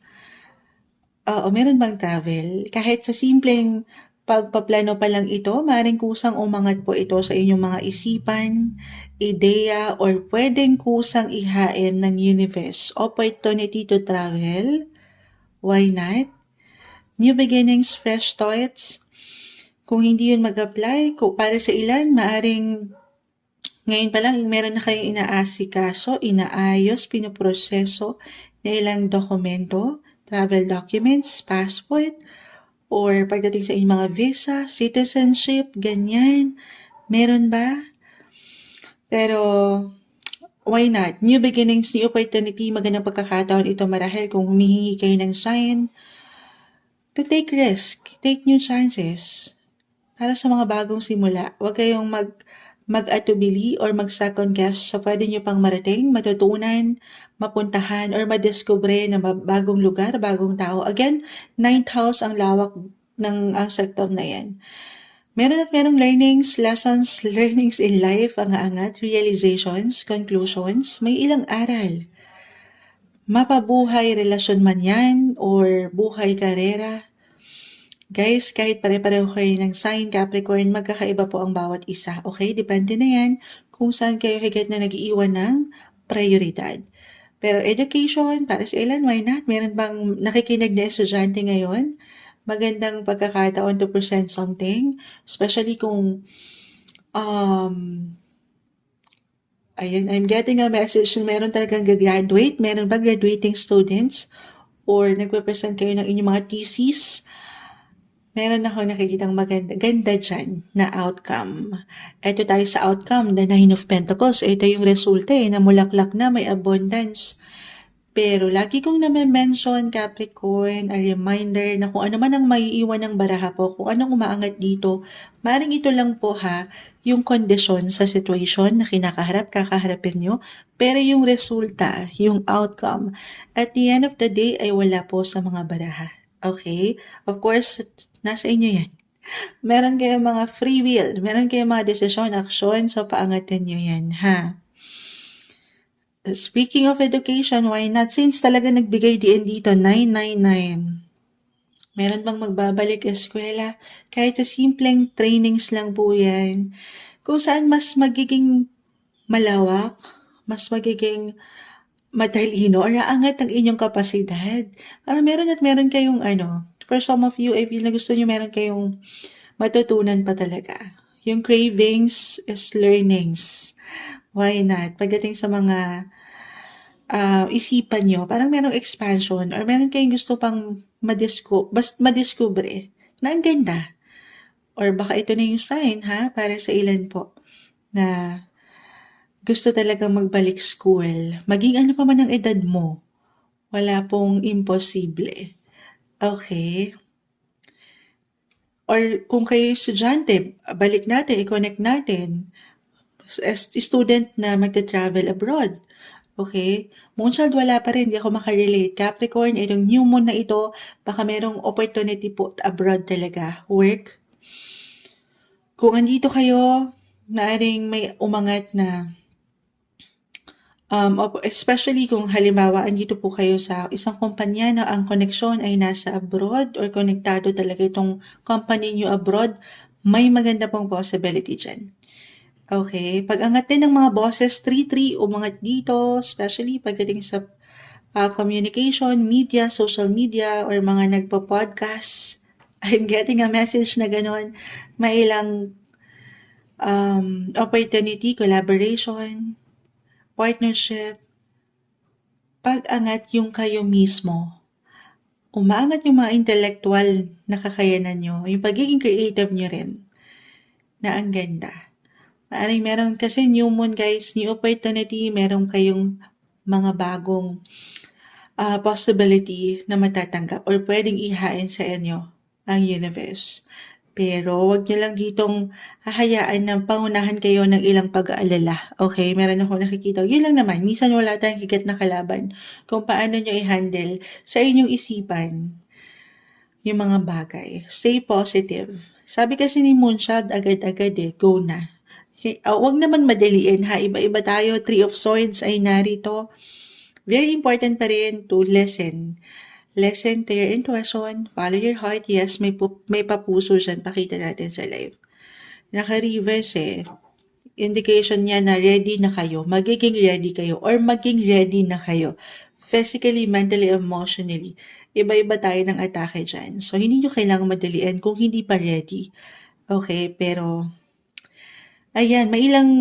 Meron bang travel? Kahit sa simpleng pagpaplano pa lang ito, maaaring kusang umangat po ito sa inyong mga isipan, ideya, or pwedeng kusang ihain ng universe. Opportunity to travel. Why not? New beginnings, fresh thoughts. Kung hindi yun mag-apply, para sa ilan, maaring ngayon pa lang, meron na kayong inaasikaso, inaayos, pinoproseso na ilang dokumento, travel documents, passport, or pagdating sa inyong mga visa, citizenship, ganyan. Meron ba? Pero, why not? New beginnings, new opportunity, magandang pagkakataon ito marahil kung humihingi kayo ng sign to take risk, take new chances. Para sa mga bagong simula, huwag kayong mag-atubili or mag-second guess sa pwede nyo pang marating, matutunan, mapuntahan, or madiscover na bagong lugar, bagong tao. Again, 9th house ang lawak ng ang sektor na yan. Meron at merong learnings, lessons, learnings in life, ang angat, realizations, conclusions, may ilang aral. Mapabuhay relasyon man yan or buhay karera. Guys, kahit pare-pareho kayo ng sign Capricorn, magkakaiba po ang bawat isa. Okay? Depende na yan kung saan kayo higit na nag-iiwan ng prioridad. Pero education, para sa ilan, why not? Meron bang nakikinig na estudyante ngayon? Magandang pagkakataon to present something. Especially kung, ayun, I'm getting a message na meron talagang gagraduate. Meron ba graduating students? Or nagpe-present kayo ng inyong mga thesis? Meron ako nakikitang ganda dyan na outcome. Ito tayo sa outcome, the 9 of Pentacles. Ito yung resulta na mulaklak na, may abundance. Pero lagi kong na-mention, Capricorn, a reminder na kung ano man ang maiiwan ng baraha po, kung anong umaangat dito, maring ito lang po yung kondisyon sa situation na kakaharapin nyo, pero yung resulta, yung outcome, at the end of the day ay wala po sa mga baraha. Okay? Of course, nasa inyo yan. Meron kayong mga free will, meron kayong mga desisyon, action, so paangatin nyo yan, ha? Speaking of education, why not? Since talaga nagbigay din dito, 999. Meron bang magbabalik eskwela? Kahit sa simpleng trainings lang po yan. Kung saan mas magiging malawak, mas magiging matalino or aangat ang inyong kapasidad. Parang meron kayong for some of you, I feel na gusto nyo meron kayong matutunan pa talaga. Yung cravings is learnings. Why not? Pagdating sa mga isipan nyo, parang merong expansion or meron kayong gusto pang madiscover na ang ganda. Or baka ito na yung sign para sa ilan po na gusto talagang magbalik school, maging ano pa man ang edad mo, wala pong imposible. Okay? Or kung kayo estudyante, balik natin, i-connect natin. As student na magta-travel abroad. Okay? Moonchild, wala pa rin, hindi ako makarelate. Capricorn, itong new moon na ito, baka merong opportunity po abroad talaga. Work. Kung andito kayo, naaring may umangat na especially kung halimbawa andito po kayo sa isang kumpanya na ang koneksyon ay nasa abroad or konektado talaga itong company nyo abroad, may maganda pong possibility dyan. Okay, pag-angat din ng mga bosses, 3-3, umangat dito, especially pagdating sa communication, media, social media, or mga nagpo-podcast. I'm getting a message na ganon. May ilang opportunity, collaboration, partnership, pag-angat yung kayo mismo. Umaangat yung mga intellectual na kakayanan nyo, yung pagiging creative nyo rin, na ang ganda. Maaring meron kasi new moon guys, new opportunity, meron kayong mga bagong possibility na matatanggap or pwedeng ihain sa inyo ang universe. Pero wag nyo lang ditong hahayaan na pangunahan kayo ng ilang pag-aalala. Okay, meron ako nakikita. Yun lang naman, minsan wala tayong higat na kalaban kung paano nyo i-handle sa inyong isipan yung mga bagay. Stay positive. Sabi kasi ni Moonshot, agad-agad go na. Wag naman madaliin ha, iba-iba tayo. 3 of Swords ay narito. Very important pa rin to listen. Listen to your intuition, follow your heart. Yes, may papuso dyan. Pakita natin sa live. Naka-reverse indication niya na ready na kayo. Magiging ready kayo or maging ready na kayo. Physically, mentally, emotionally. Iba-iba tayo ng atake dyan. So, hindi nyo kailangang madalian kung hindi pa ready. Okay, pero ayan, may ilang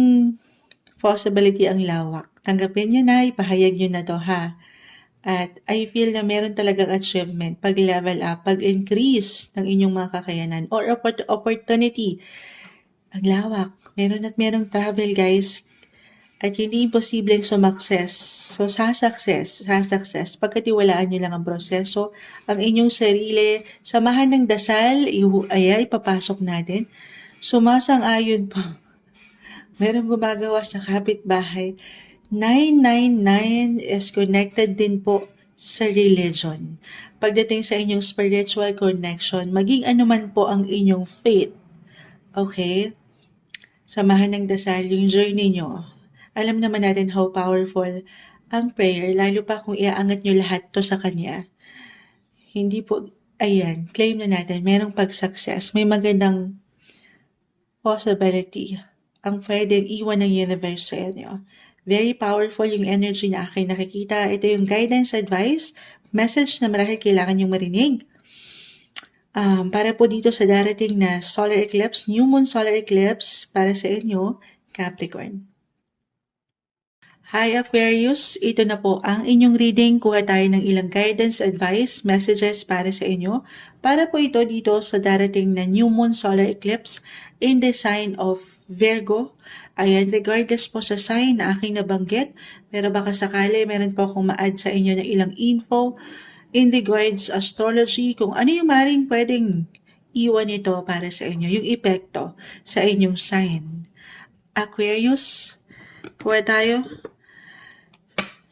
possibility ang lawak. Tanggapin nyo na, ipahayag nyo na to ha. At I feel na meron talagang achievement pag level up, pag increase ng inyong mga kakayanan or opportunity. Ang lawak. Meron at merong travel guys. At hindi imposibleng sumakses. So sa success, pagkatiwalaan nyo lang ang proseso, ang inyong sarili, samahan ng dasal, ipapasok natin. Sumasang-ayon po. Meron gumagawa sa kapitbahay. 999 is connected din po sa religion. Pagdating sa inyong spiritual connection, maging anuman po ang inyong faith. Okay? Samahan ng dasal yung journey nyo. Alam naman natin how powerful ang prayer, lalo pa kung iaangat nyo lahat to sa Kanya. Hindi po, ayan, claim na natin, merong pag-success, may magandang possibility ang pwedeng iwan ng universe sa inyo. Very powerful yung energy na aking nakikita. Ito yung guidance, advice, message na marahil kailangan yung marinig. Para po dito sa darating na solar eclipse, new moon solar eclipse para sa inyo, Capricorn. Hi Aquarius, ito na po ang inyong reading. Kuha tayo ng ilang guidance, advice, messages para sa inyo. Para po ito dito sa darating na new moon solar eclipse in the sign of Virgo. Ayan, regardless po sa sign na aking nabanggit, pero baka sakali meron po akong ma-add sa inyo ng ilang info in regards astrology, kung ano yung maring pwedeng iwan ito para sa inyo, yung epekto sa inyong sign. Aquarius, kuha tayo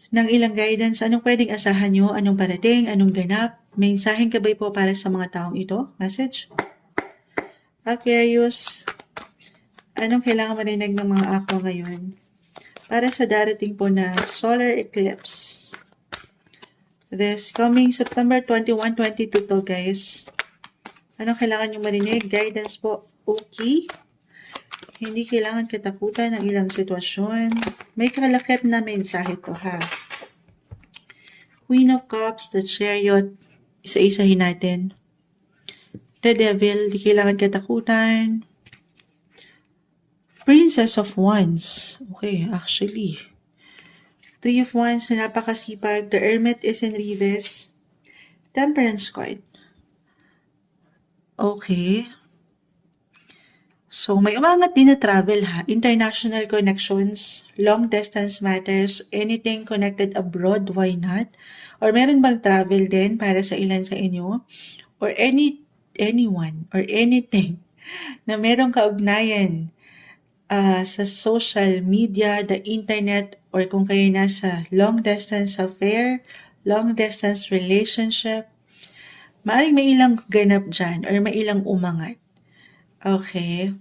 ng ilang guidance. Anong pwedeng asahan nyo? Anong parating? Anong ganap? May mensaheng kabay po para sa mga taong ito? Message? Aquarius, anong kailangan marinig ng mga aqua ngayon para sa darating po na solar eclipse? This coming September 21, 22 to guys. Anong kailangan nyo marinig? Guidance po. Okay. Hindi kailangan katakutan ng ilang sitwasyon. May kalakip na mensahe to ha. Queen of Cups, the Chariot, isa-isahin natin. The Devil, di kailangan katakutan. Princess of Wands. Okay, actually. Three of Wands na napakasipag. The Hermit is in reverse. Temperance card. Okay. So, may umangat din na travel ha. International connections, long distance matters, anything connected abroad, why not? Or meron bang travel din para sa ilan sa inyo? Or anyone or anything na merong kaugnayan sa social media, the internet, or kung kayo nasa long distance affair, long distance relationship, maaaring may ilang ganap dyan or may ilang umangat. Okay?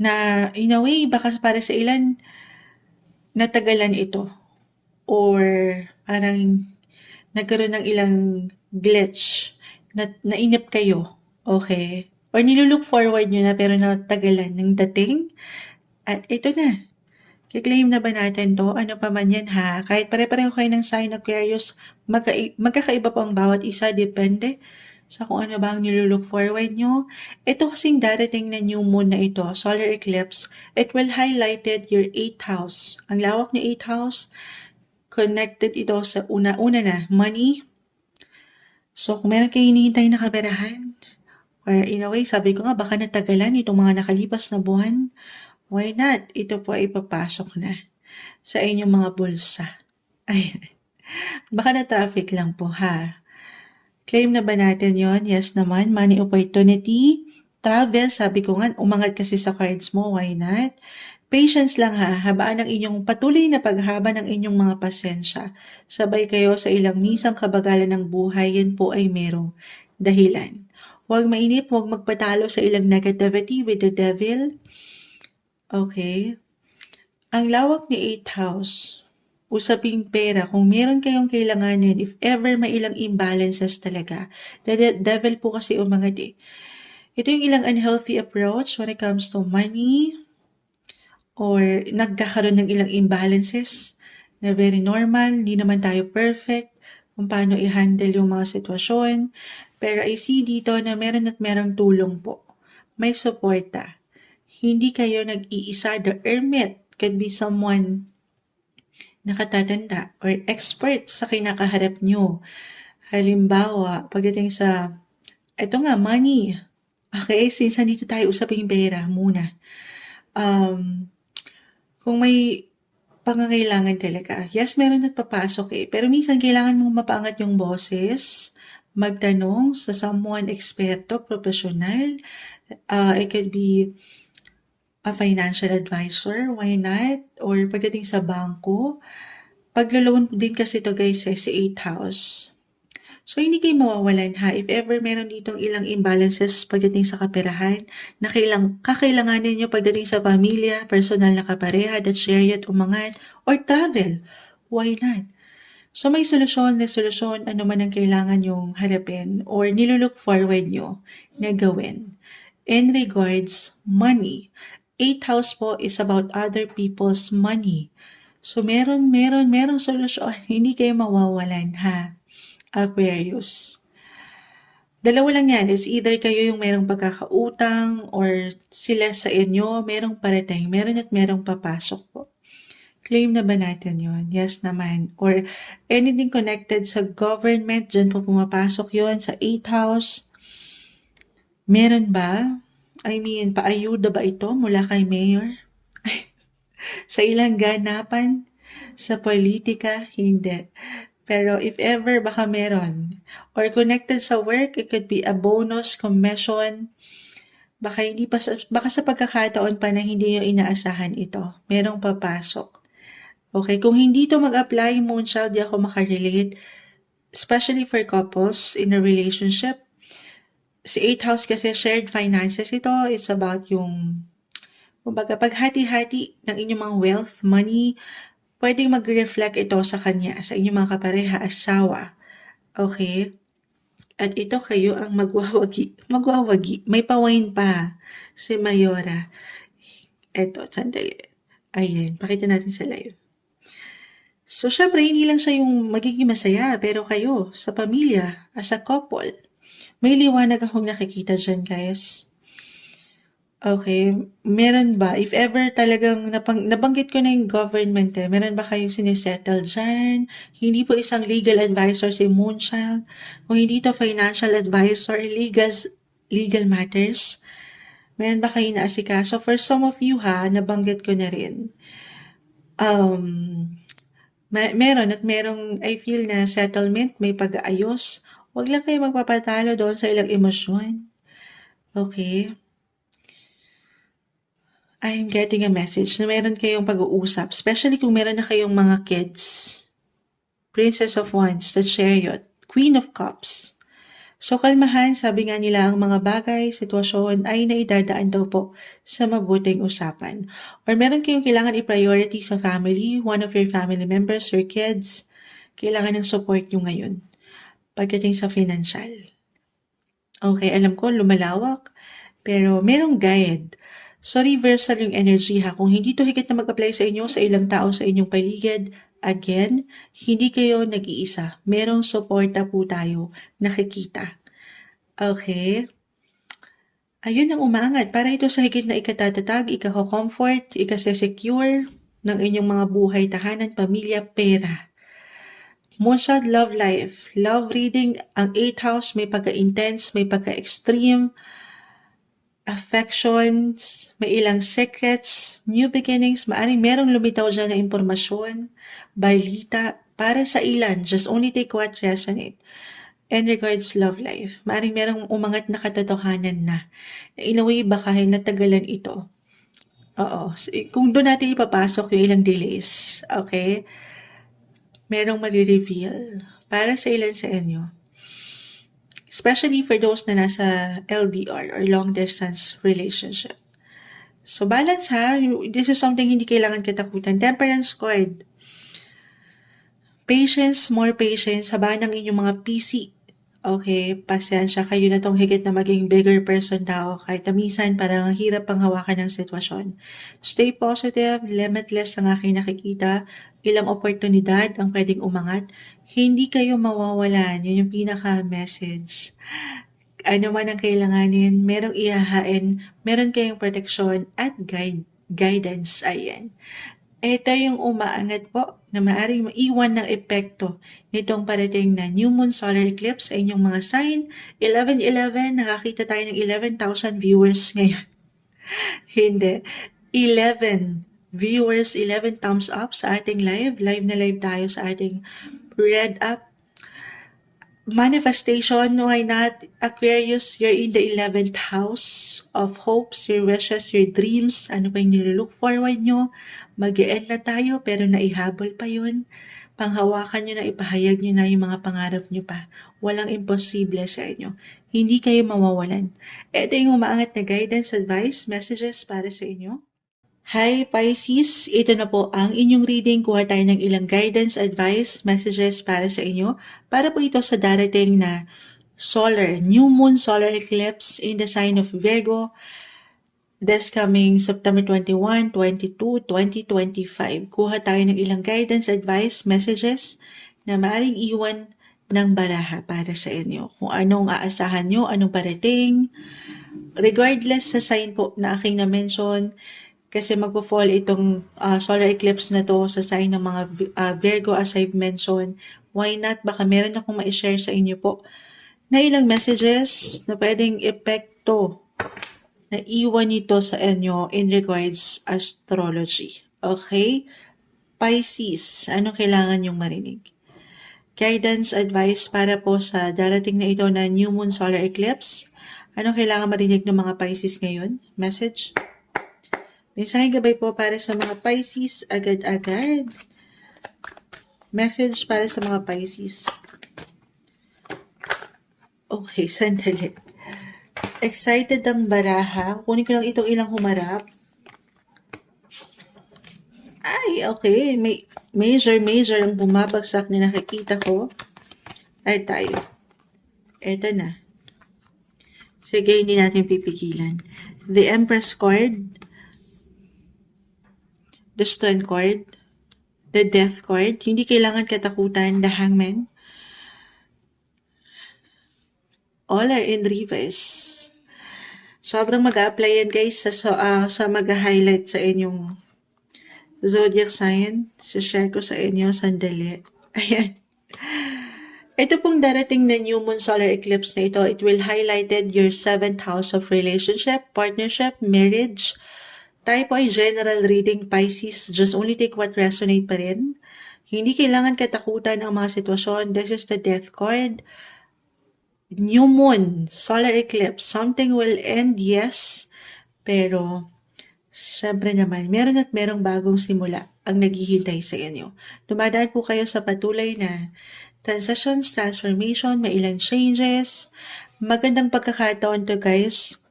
Na in a way, baka para sa ilan, natagalan ito. Or parang nagkaroon ng ilang glitch. Nainip kayo. Okay? Or nilulook forward nyo na pero natagalan ng dating. At ito na. Kiklaim na ba natin to? Ano pa man yan ha? Kahit pare-pareho kayo ng sign Aquarius, magkakaiba po ang bawat isa. Depende sa kung ano ba ang nilulook forward nyo. Ito kasing darating na new moon na ito, solar eclipse, it will highlighted your 8th house. Ang lawak ni 8th house, connected ito sa una-una na, money. So kung meron kayo hinihintay na kaperahan, or in a way, sabi ko nga, baka natagalan itong mga nakalipas na buwan, why not? Ito po ay papasok na sa inyong mga bulsa. Ayan. Baka na-traffic lang po ha. Claim na ba natin yon? Yes naman. Money opportunity. Travel, sabi ko nga, umangat kasi sa cards mo. Why not? Patience lang ha. Habaan ng inyong patuloy na paghaba ng inyong mga pasensya. Sabay kayo sa ilang misang kabagalan ng buhay. Yan po ay merong dahilan. Huwag mainip, huwag magpatalo sa ilang negativity with the devil. Okay. Ang lawak ni 8th house. Usaping pera, kung meron kayong kailanganin, if ever may ilang imbalances talaga, the devil po kasi umangat eh. Ito yung ilang unhealthy approach when it comes to money, or nagkakaroon ng ilang imbalances na very normal, hindi naman tayo perfect kung paano i-handle yung mga sitwasyon. Pero I see dito na meron at merong tulong po. May suporta. Hindi kayo nag-iisa. The hermit could be someone nakatatanda or expert sa kinakaharap nyo. Halimbawa, pagdating sa, ito nga, money. Okay, since nandito tayo usaping pera muna. Kung may pangangailangan talaga, yes, meron at papasok eh. Pero minsan kailangan mong mapaangat yung boses, magtanong sa someone eksperto, professional. It could be a financial advisor, why not? Or pagdating sa bangko, paglo-loan din kasi to guys sa 8th house. So, hindi kayo mawawalan ha. If ever meron ditong ilang imbalances pagdating sa kaperahan, na kakailanganin nyo pagdating sa pamilya, personal na kapareha, that chariot, umangat, or travel, why not? So, may solusyon, ano man ang kailangan nyong harapin or nilulook forward nyo na gawin. In regards, money. 8th house po is about other people's money. So, merong solusyon. Hindi kayo mawawalan ha. Aquarius. Dalawa lang yan. It's either kayo yung merong pagkakautang or sila sa inyo, merong parating, meron at merong papasok po. Claim na ba natin yon? Yes naman. Or anything connected sa government, dyan po pumapasok yon sa 8th house. Meron ba? I mean, paayuda ba ito mula kay Mayor? Sa ilang ganapan? Sa politika? Hindi. Pero if ever baka meron, or connected sa work, it could be a bonus, commission, baka sa pagkakataon pa na hindi nyo inaasahan ito, merong papasok. Okay, kung hindi to mag-apply, Moonchild, di ako makarelate, especially for couples in a relationship. Si 8th house kasi shared finances ito, it's about yung, kumbaga, paghati-hati ng inyong mga wealth, money, pwedeng mag-reflect ito sa kanya, sa inyong mga kapareha, asawa. Okay? At ito kayo ang magwawagi. May pawain pa si Mayora. Eto, sandali. Ayan, pakita natin sa live. So, syempre, hindi lang siya yung magiging masaya, pero kayo, sa pamilya, as a couple, may liwanag akong nakikita dyan, guys. Okay, meron ba? If ever talagang nabanggit ko na yung government meron ba kayong sinisettle dyan? Hindi po isang legal advisor si Moonchild. Kung hindi to financial advisor, legal matters, Meron ba kayo naasikaso? For some of you nabanggit ko na rin. Meron at merong I feel na settlement, may pag-aayos. Huwag lang kayo magpapatalo doon sa ilang emosyon. Okay? I'm getting a message na meron kayong pag-uusap, especially kung meron na kayong mga kids. Princess of Wands, the Chariot, Queen of Cups. So kalmahan, sabi nga nila ang mga bagay, sitwasyon ay naidadaan daw po sa mabuting usapan. Or meron kayong kailangan i-priority sa family, one of your family members, your kids, kailangan ng support nyo ngayon pagdating sa financial. Okay, alam ko lumalawak, pero merong guide. So reversal yung energy kung hindi to higit na mag-apply sa inyo, sa ilang tao sa inyong paligid, again, hindi kayo nag-iisa. Merong suporta po tayo nakikita. Okay? Ayun ang umaangat. Para ito sa higit na ikatatag, ika-comfort, ika-secure ng inyong mga buhay, tahanan, pamilya, pera. Moonshot, love life. Love reading, ang 8th house, may pagka-intense, may pagka-extreme, affections, may ilang secrets, new beginnings, maaring merong lumitaw dyan na impormasyon, balita, para sa ilan, just only take what resonate. And regards love life, maaring merong umangat na katotohanan na in a way baka natagalan ito. Oo, kung doon natin ipapasok yung ilang delays, okay, merong marireveal para sa ilan sa inyo. Especially for those na nasa LDR or long distance relationship. So balance this is something hindi kailangan katakutan. Temperance card. Patience, more patience, sabahan ng inyong mga PC. Okay, pasensya kayo na tong higit na maging bigger person daw kahit na minsan parang hirap pang hawakan ng sitwasyon. Stay positive, limitless ang aking nakikita, ilang oportunidad ang pwedeng umangat, hindi kayo mawawalan, yun yung pinaka-message. Ano man ang kailanganin, merong ihahain, meron kayong protection at guidance, ayan. Ito yung umaangat po na maaaring maiwan ng epekto nitong parating na new moon solar eclipse sa inyong mga sign. 11-11, nakakita tayo ng 11,000 viewers ngayon. Hindi. 11 viewers, 11 thumbs up sa ating live. Live na live tayo sa ating Read Up. Manifestation, why not? Aquarius, you're in the 11th house of hopes, your wishes, your dreams. Ano pa yung nilook forward nyo? Mag-e-end na tayo pero naihabol pa yun. Panghawakan nyo na, ipahayag nyo na yung mga pangarap nyo pa. Walang imposible sa inyo. Hindi kayo mawawalan. Ito yung umaangat na guidance, advice, messages para sa inyo. Hi Pisces, ito na po ang inyong reading. Kuha tayo ng ilang guidance, advice, messages para sa inyo. Para po ito sa darating na new moon solar eclipse in the sign of Virgo. This coming September 21, 22, 2025. Kuha tayo ng ilang guidance, advice, messages na maaaring iwan ng baraha para sa inyo. Kung anong aasahan nyo, anong parating. Regardless sa sign po na aking na-mention, kasi magpo-fall itong solar eclipse na to sa sign ng mga Virgo as I've mentioned. Why not? Baka meron akong ma-share sa inyo po na ilang messages na pwedeng epekto na iwan nito sa inyo in regards astrology. Okay? Pisces, anong kailangan yung marinig? Guidance, advice para po sa darating na ito na new moon solar eclipse. Anong kailangan marinig ng mga Pisces ngayon? Message? Mensaheng gabay po para sa mga Pisces, agad-agad. Message para sa mga Pisces. Okay, sandali. Excited ang baraha. Kunin ko lang itong ilang humarap. Ay, okay. May major ang bumabagsak na nakikita ko. Ay, tayo. Eto na. Sige, hindi natin pipigilan. The Empress card. The Strength card, the Death card, hindi kailangan katakutan, the Hangman. All are in reverse. Sobrang mag-a-apply yan guys sa mag-highlight sa inyong zodiac sign. So share ko sa inyo sandali. Ayan. Ito pong darating na new moon solar eclipse na ito, it will highlighted your 7th house of relationship, partnership, marriage. Tayo po ay general reading, Pisces. Just only take what resonate pa rin. Hindi kailangan katakutan ang mga sitwasyon. This is the death card. New moon, solar eclipse. Something will end, yes. Pero, syempre naman, meron at merong bagong simula ang naghihintay sa inyo. Dumadaan po kayo sa patuloy na transitions, transformation, may ilang changes. Magandang pagkakataon to guys,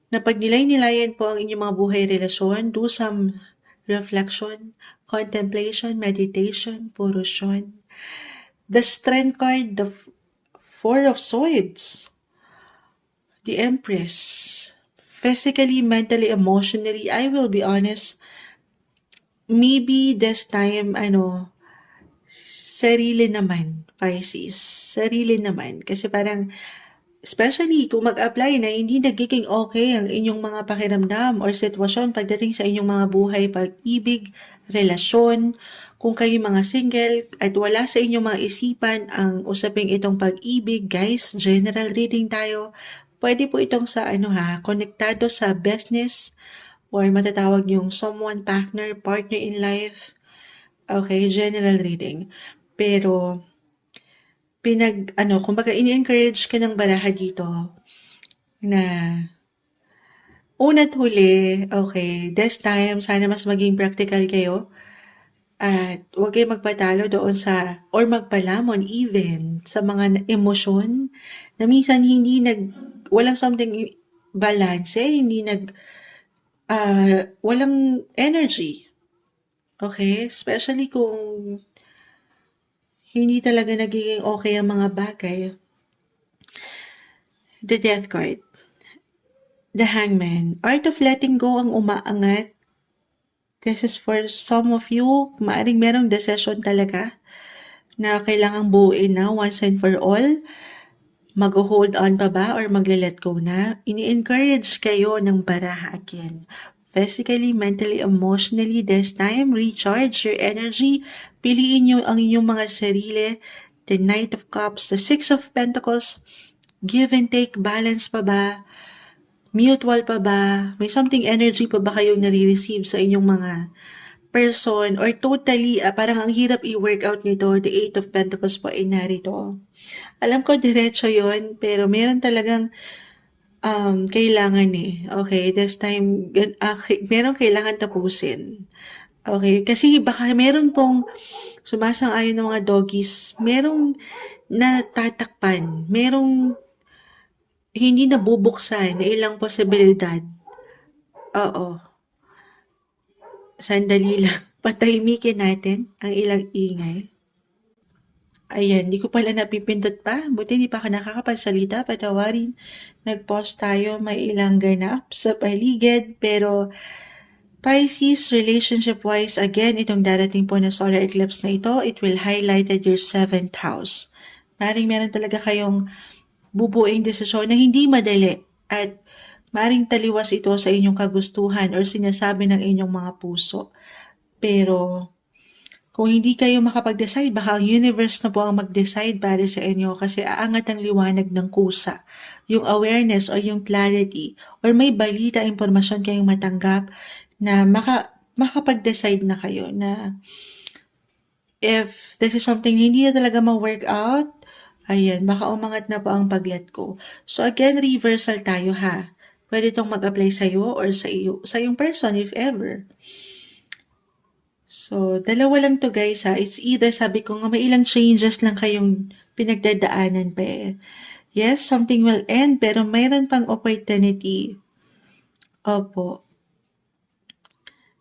na pagnilay-nilayan po ang inyong mga buhay relasyon, do some reflection, contemplation, meditation, purusyon. The Strength card, the Four of Swords, the Empress. Physically, mentally, emotionally, I will be honest, maybe this time, sarili naman, Pisces. Sarili naman. Kasi parang, especially kung mag-apply na hindi nagiging okay ang inyong mga pakiramdam or sitwasyon pagdating sa inyong mga buhay, pag-ibig, relasyon, kung kayo mga single at wala sa inyong mga isipan ang usaping itong pag-ibig, guys, general reading tayo. Pwede po itong sa konektado sa business or matatawag yung someone, partner in life. Okay, general reading. Pero, kumbaga ini-encourage ka ng baraha dito na una't huli, okay, this time, sana mas maging practical kayo at huwag kayong magpatalo doon sa, or magpalamon even, sa mga emosyon na minsan walang something balance, hindi walang energy. Okay? Especially kung hindi talaga nagiging okay ang mga bagay. The Death card. The Hangman. Art of letting go ang umaangat. This is for some of you, maaring merong decision talaga na kailangang buuin na once and for all. Mag-hold on pa ba or magle-let go na? Ini-encourage kayo ng baraha again. Physically, mentally, emotionally, this time, recharge your energy. Piliin nyo ang inyong mga sarili. The Knight of Cups, the Six of Pentacles, give and take, balance pa ba? Mutual pa ba? May something energy pa ba kayong nare-receive sa inyong mga person? Or totally, parang ang hirap i-workout nito, the Eight of Pentacles po ay narito. Alam ko, diretso yon pero meron talagang kailangan Okay, this time, meron kailangan tapusin. Okay, kasi baka meron pong sumasang-ayon ng mga doggies, merong natatakpan, merong hindi nabubuksan na ilang posibilidad. Oo. Sandali lang. Patahimikin natin ang ilang ingay. Ayan, di ko pala napipindot pa. Buti hindi pa ako nakakapagsalita. Patawarin. Nag-pause tayo. May ilang ganap sa paligid. Pero Pisces, relationship-wise, again, itong darating po na solar eclipse na ito, it will highlight your 7th house. Meron talaga kayong bubuing desisyon na hindi madali at maring taliwas ito sa inyong kagustuhan or sinasabi ng inyong mga puso. Pero kung hindi kayo makapag-decide, baka ang universe na po ang mag-decide para sa inyo kasi aangat ang liwanag ng kusa. Yung awareness o yung clarity or may balita, impormasyon kayong matanggap na makapag-decide na kayo na if this is something hindi na talaga ma-work out, ayan, baka umangat na po ang pag-let go. So again, reversal tayo ha. Pwede itong mag-apply sa'yo or sa yung person if ever. So, dalawa lang to guys ha. It's either, sabi ko nga, may ilang changes lang kayong pinagdadaanan pa eh. Yes, something will end pero mayroon pang opportunity. Opo.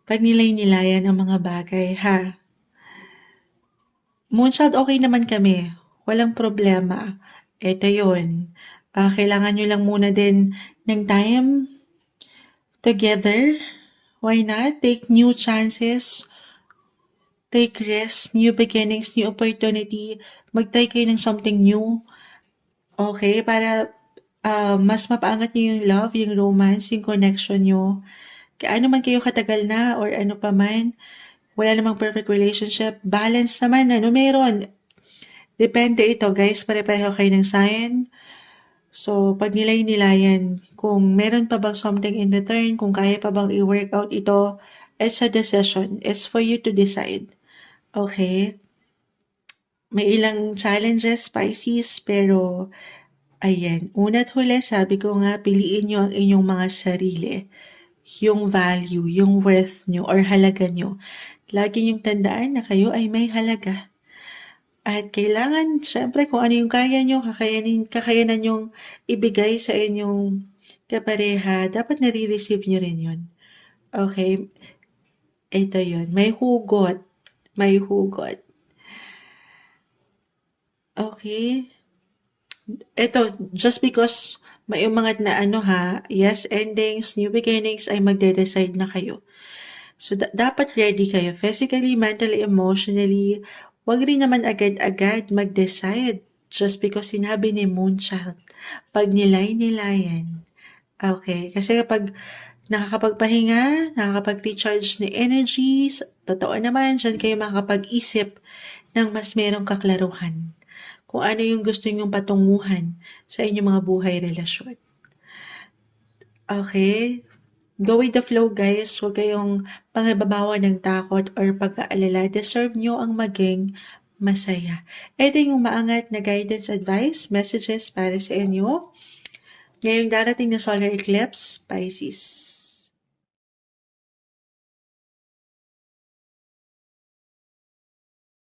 Pagnilay-nilayan ang mga bagay ha. Moonshot, okay naman kami. Walang problema. Ito yun. Kailangan nyo lang muna din ng time together. Why not? Take new chances. Take risks, new beginnings, new opportunity. Mag-try kayo ng something new. Okay? Para mas mapaangat nyo yung love, yung romance, yung connection nyo. Kaya ano man kayo katagal na or ano pa man, wala namang perfect relationship. Balance naman, meron. Depende ito guys, pare-pareho kayo ng sign. So, pag nilay-nilayan, kung meron pa bang something in return, kung kaya pa bang i-work out ito, it's a decision. It's for you to decide. Okay? May ilang challenges, Pisces, pero ayan, una't huli, sabi ko nga, piliin nyo ang inyong mga sarili. Yung value, yung worth nyo, or halaga nyo. Lagi nyong tandaan na kayo ay may halaga. At kailangan, syempre, kung ano yung kaya nyo, kakayanan nyong ibigay sa inyong kapareha, dapat nare-receive nyo rin yun. Okay? Ito yun. May hugot. May hugot. Okay? Ito, just because may umangat na yes, endings, new beginnings, ay magde-decide na kayo. So, dapat ready kayo physically, mentally, emotionally. Huwag rin naman agad-agad mag-decide just because sinabi ni Moonchild. Pag nilay-nilayan. Okay, kasi kapag nakakapagpahinga, nakakapag-recharge ng energies, totoo naman, dyan kayo makakapag-isip ng mas merong kaklaruhan kung ano yung gusto nyong patunguhan sa inyong mga buhay relasyon. Okay? Go with the flow guys, huwag kayong pangibabawa ng takot or pag-aalala. Deserve nyo ang maging masaya. Ito yung maangat na guidance advice, messages para sa inyo ngayong darating na solar eclipse, Pisces.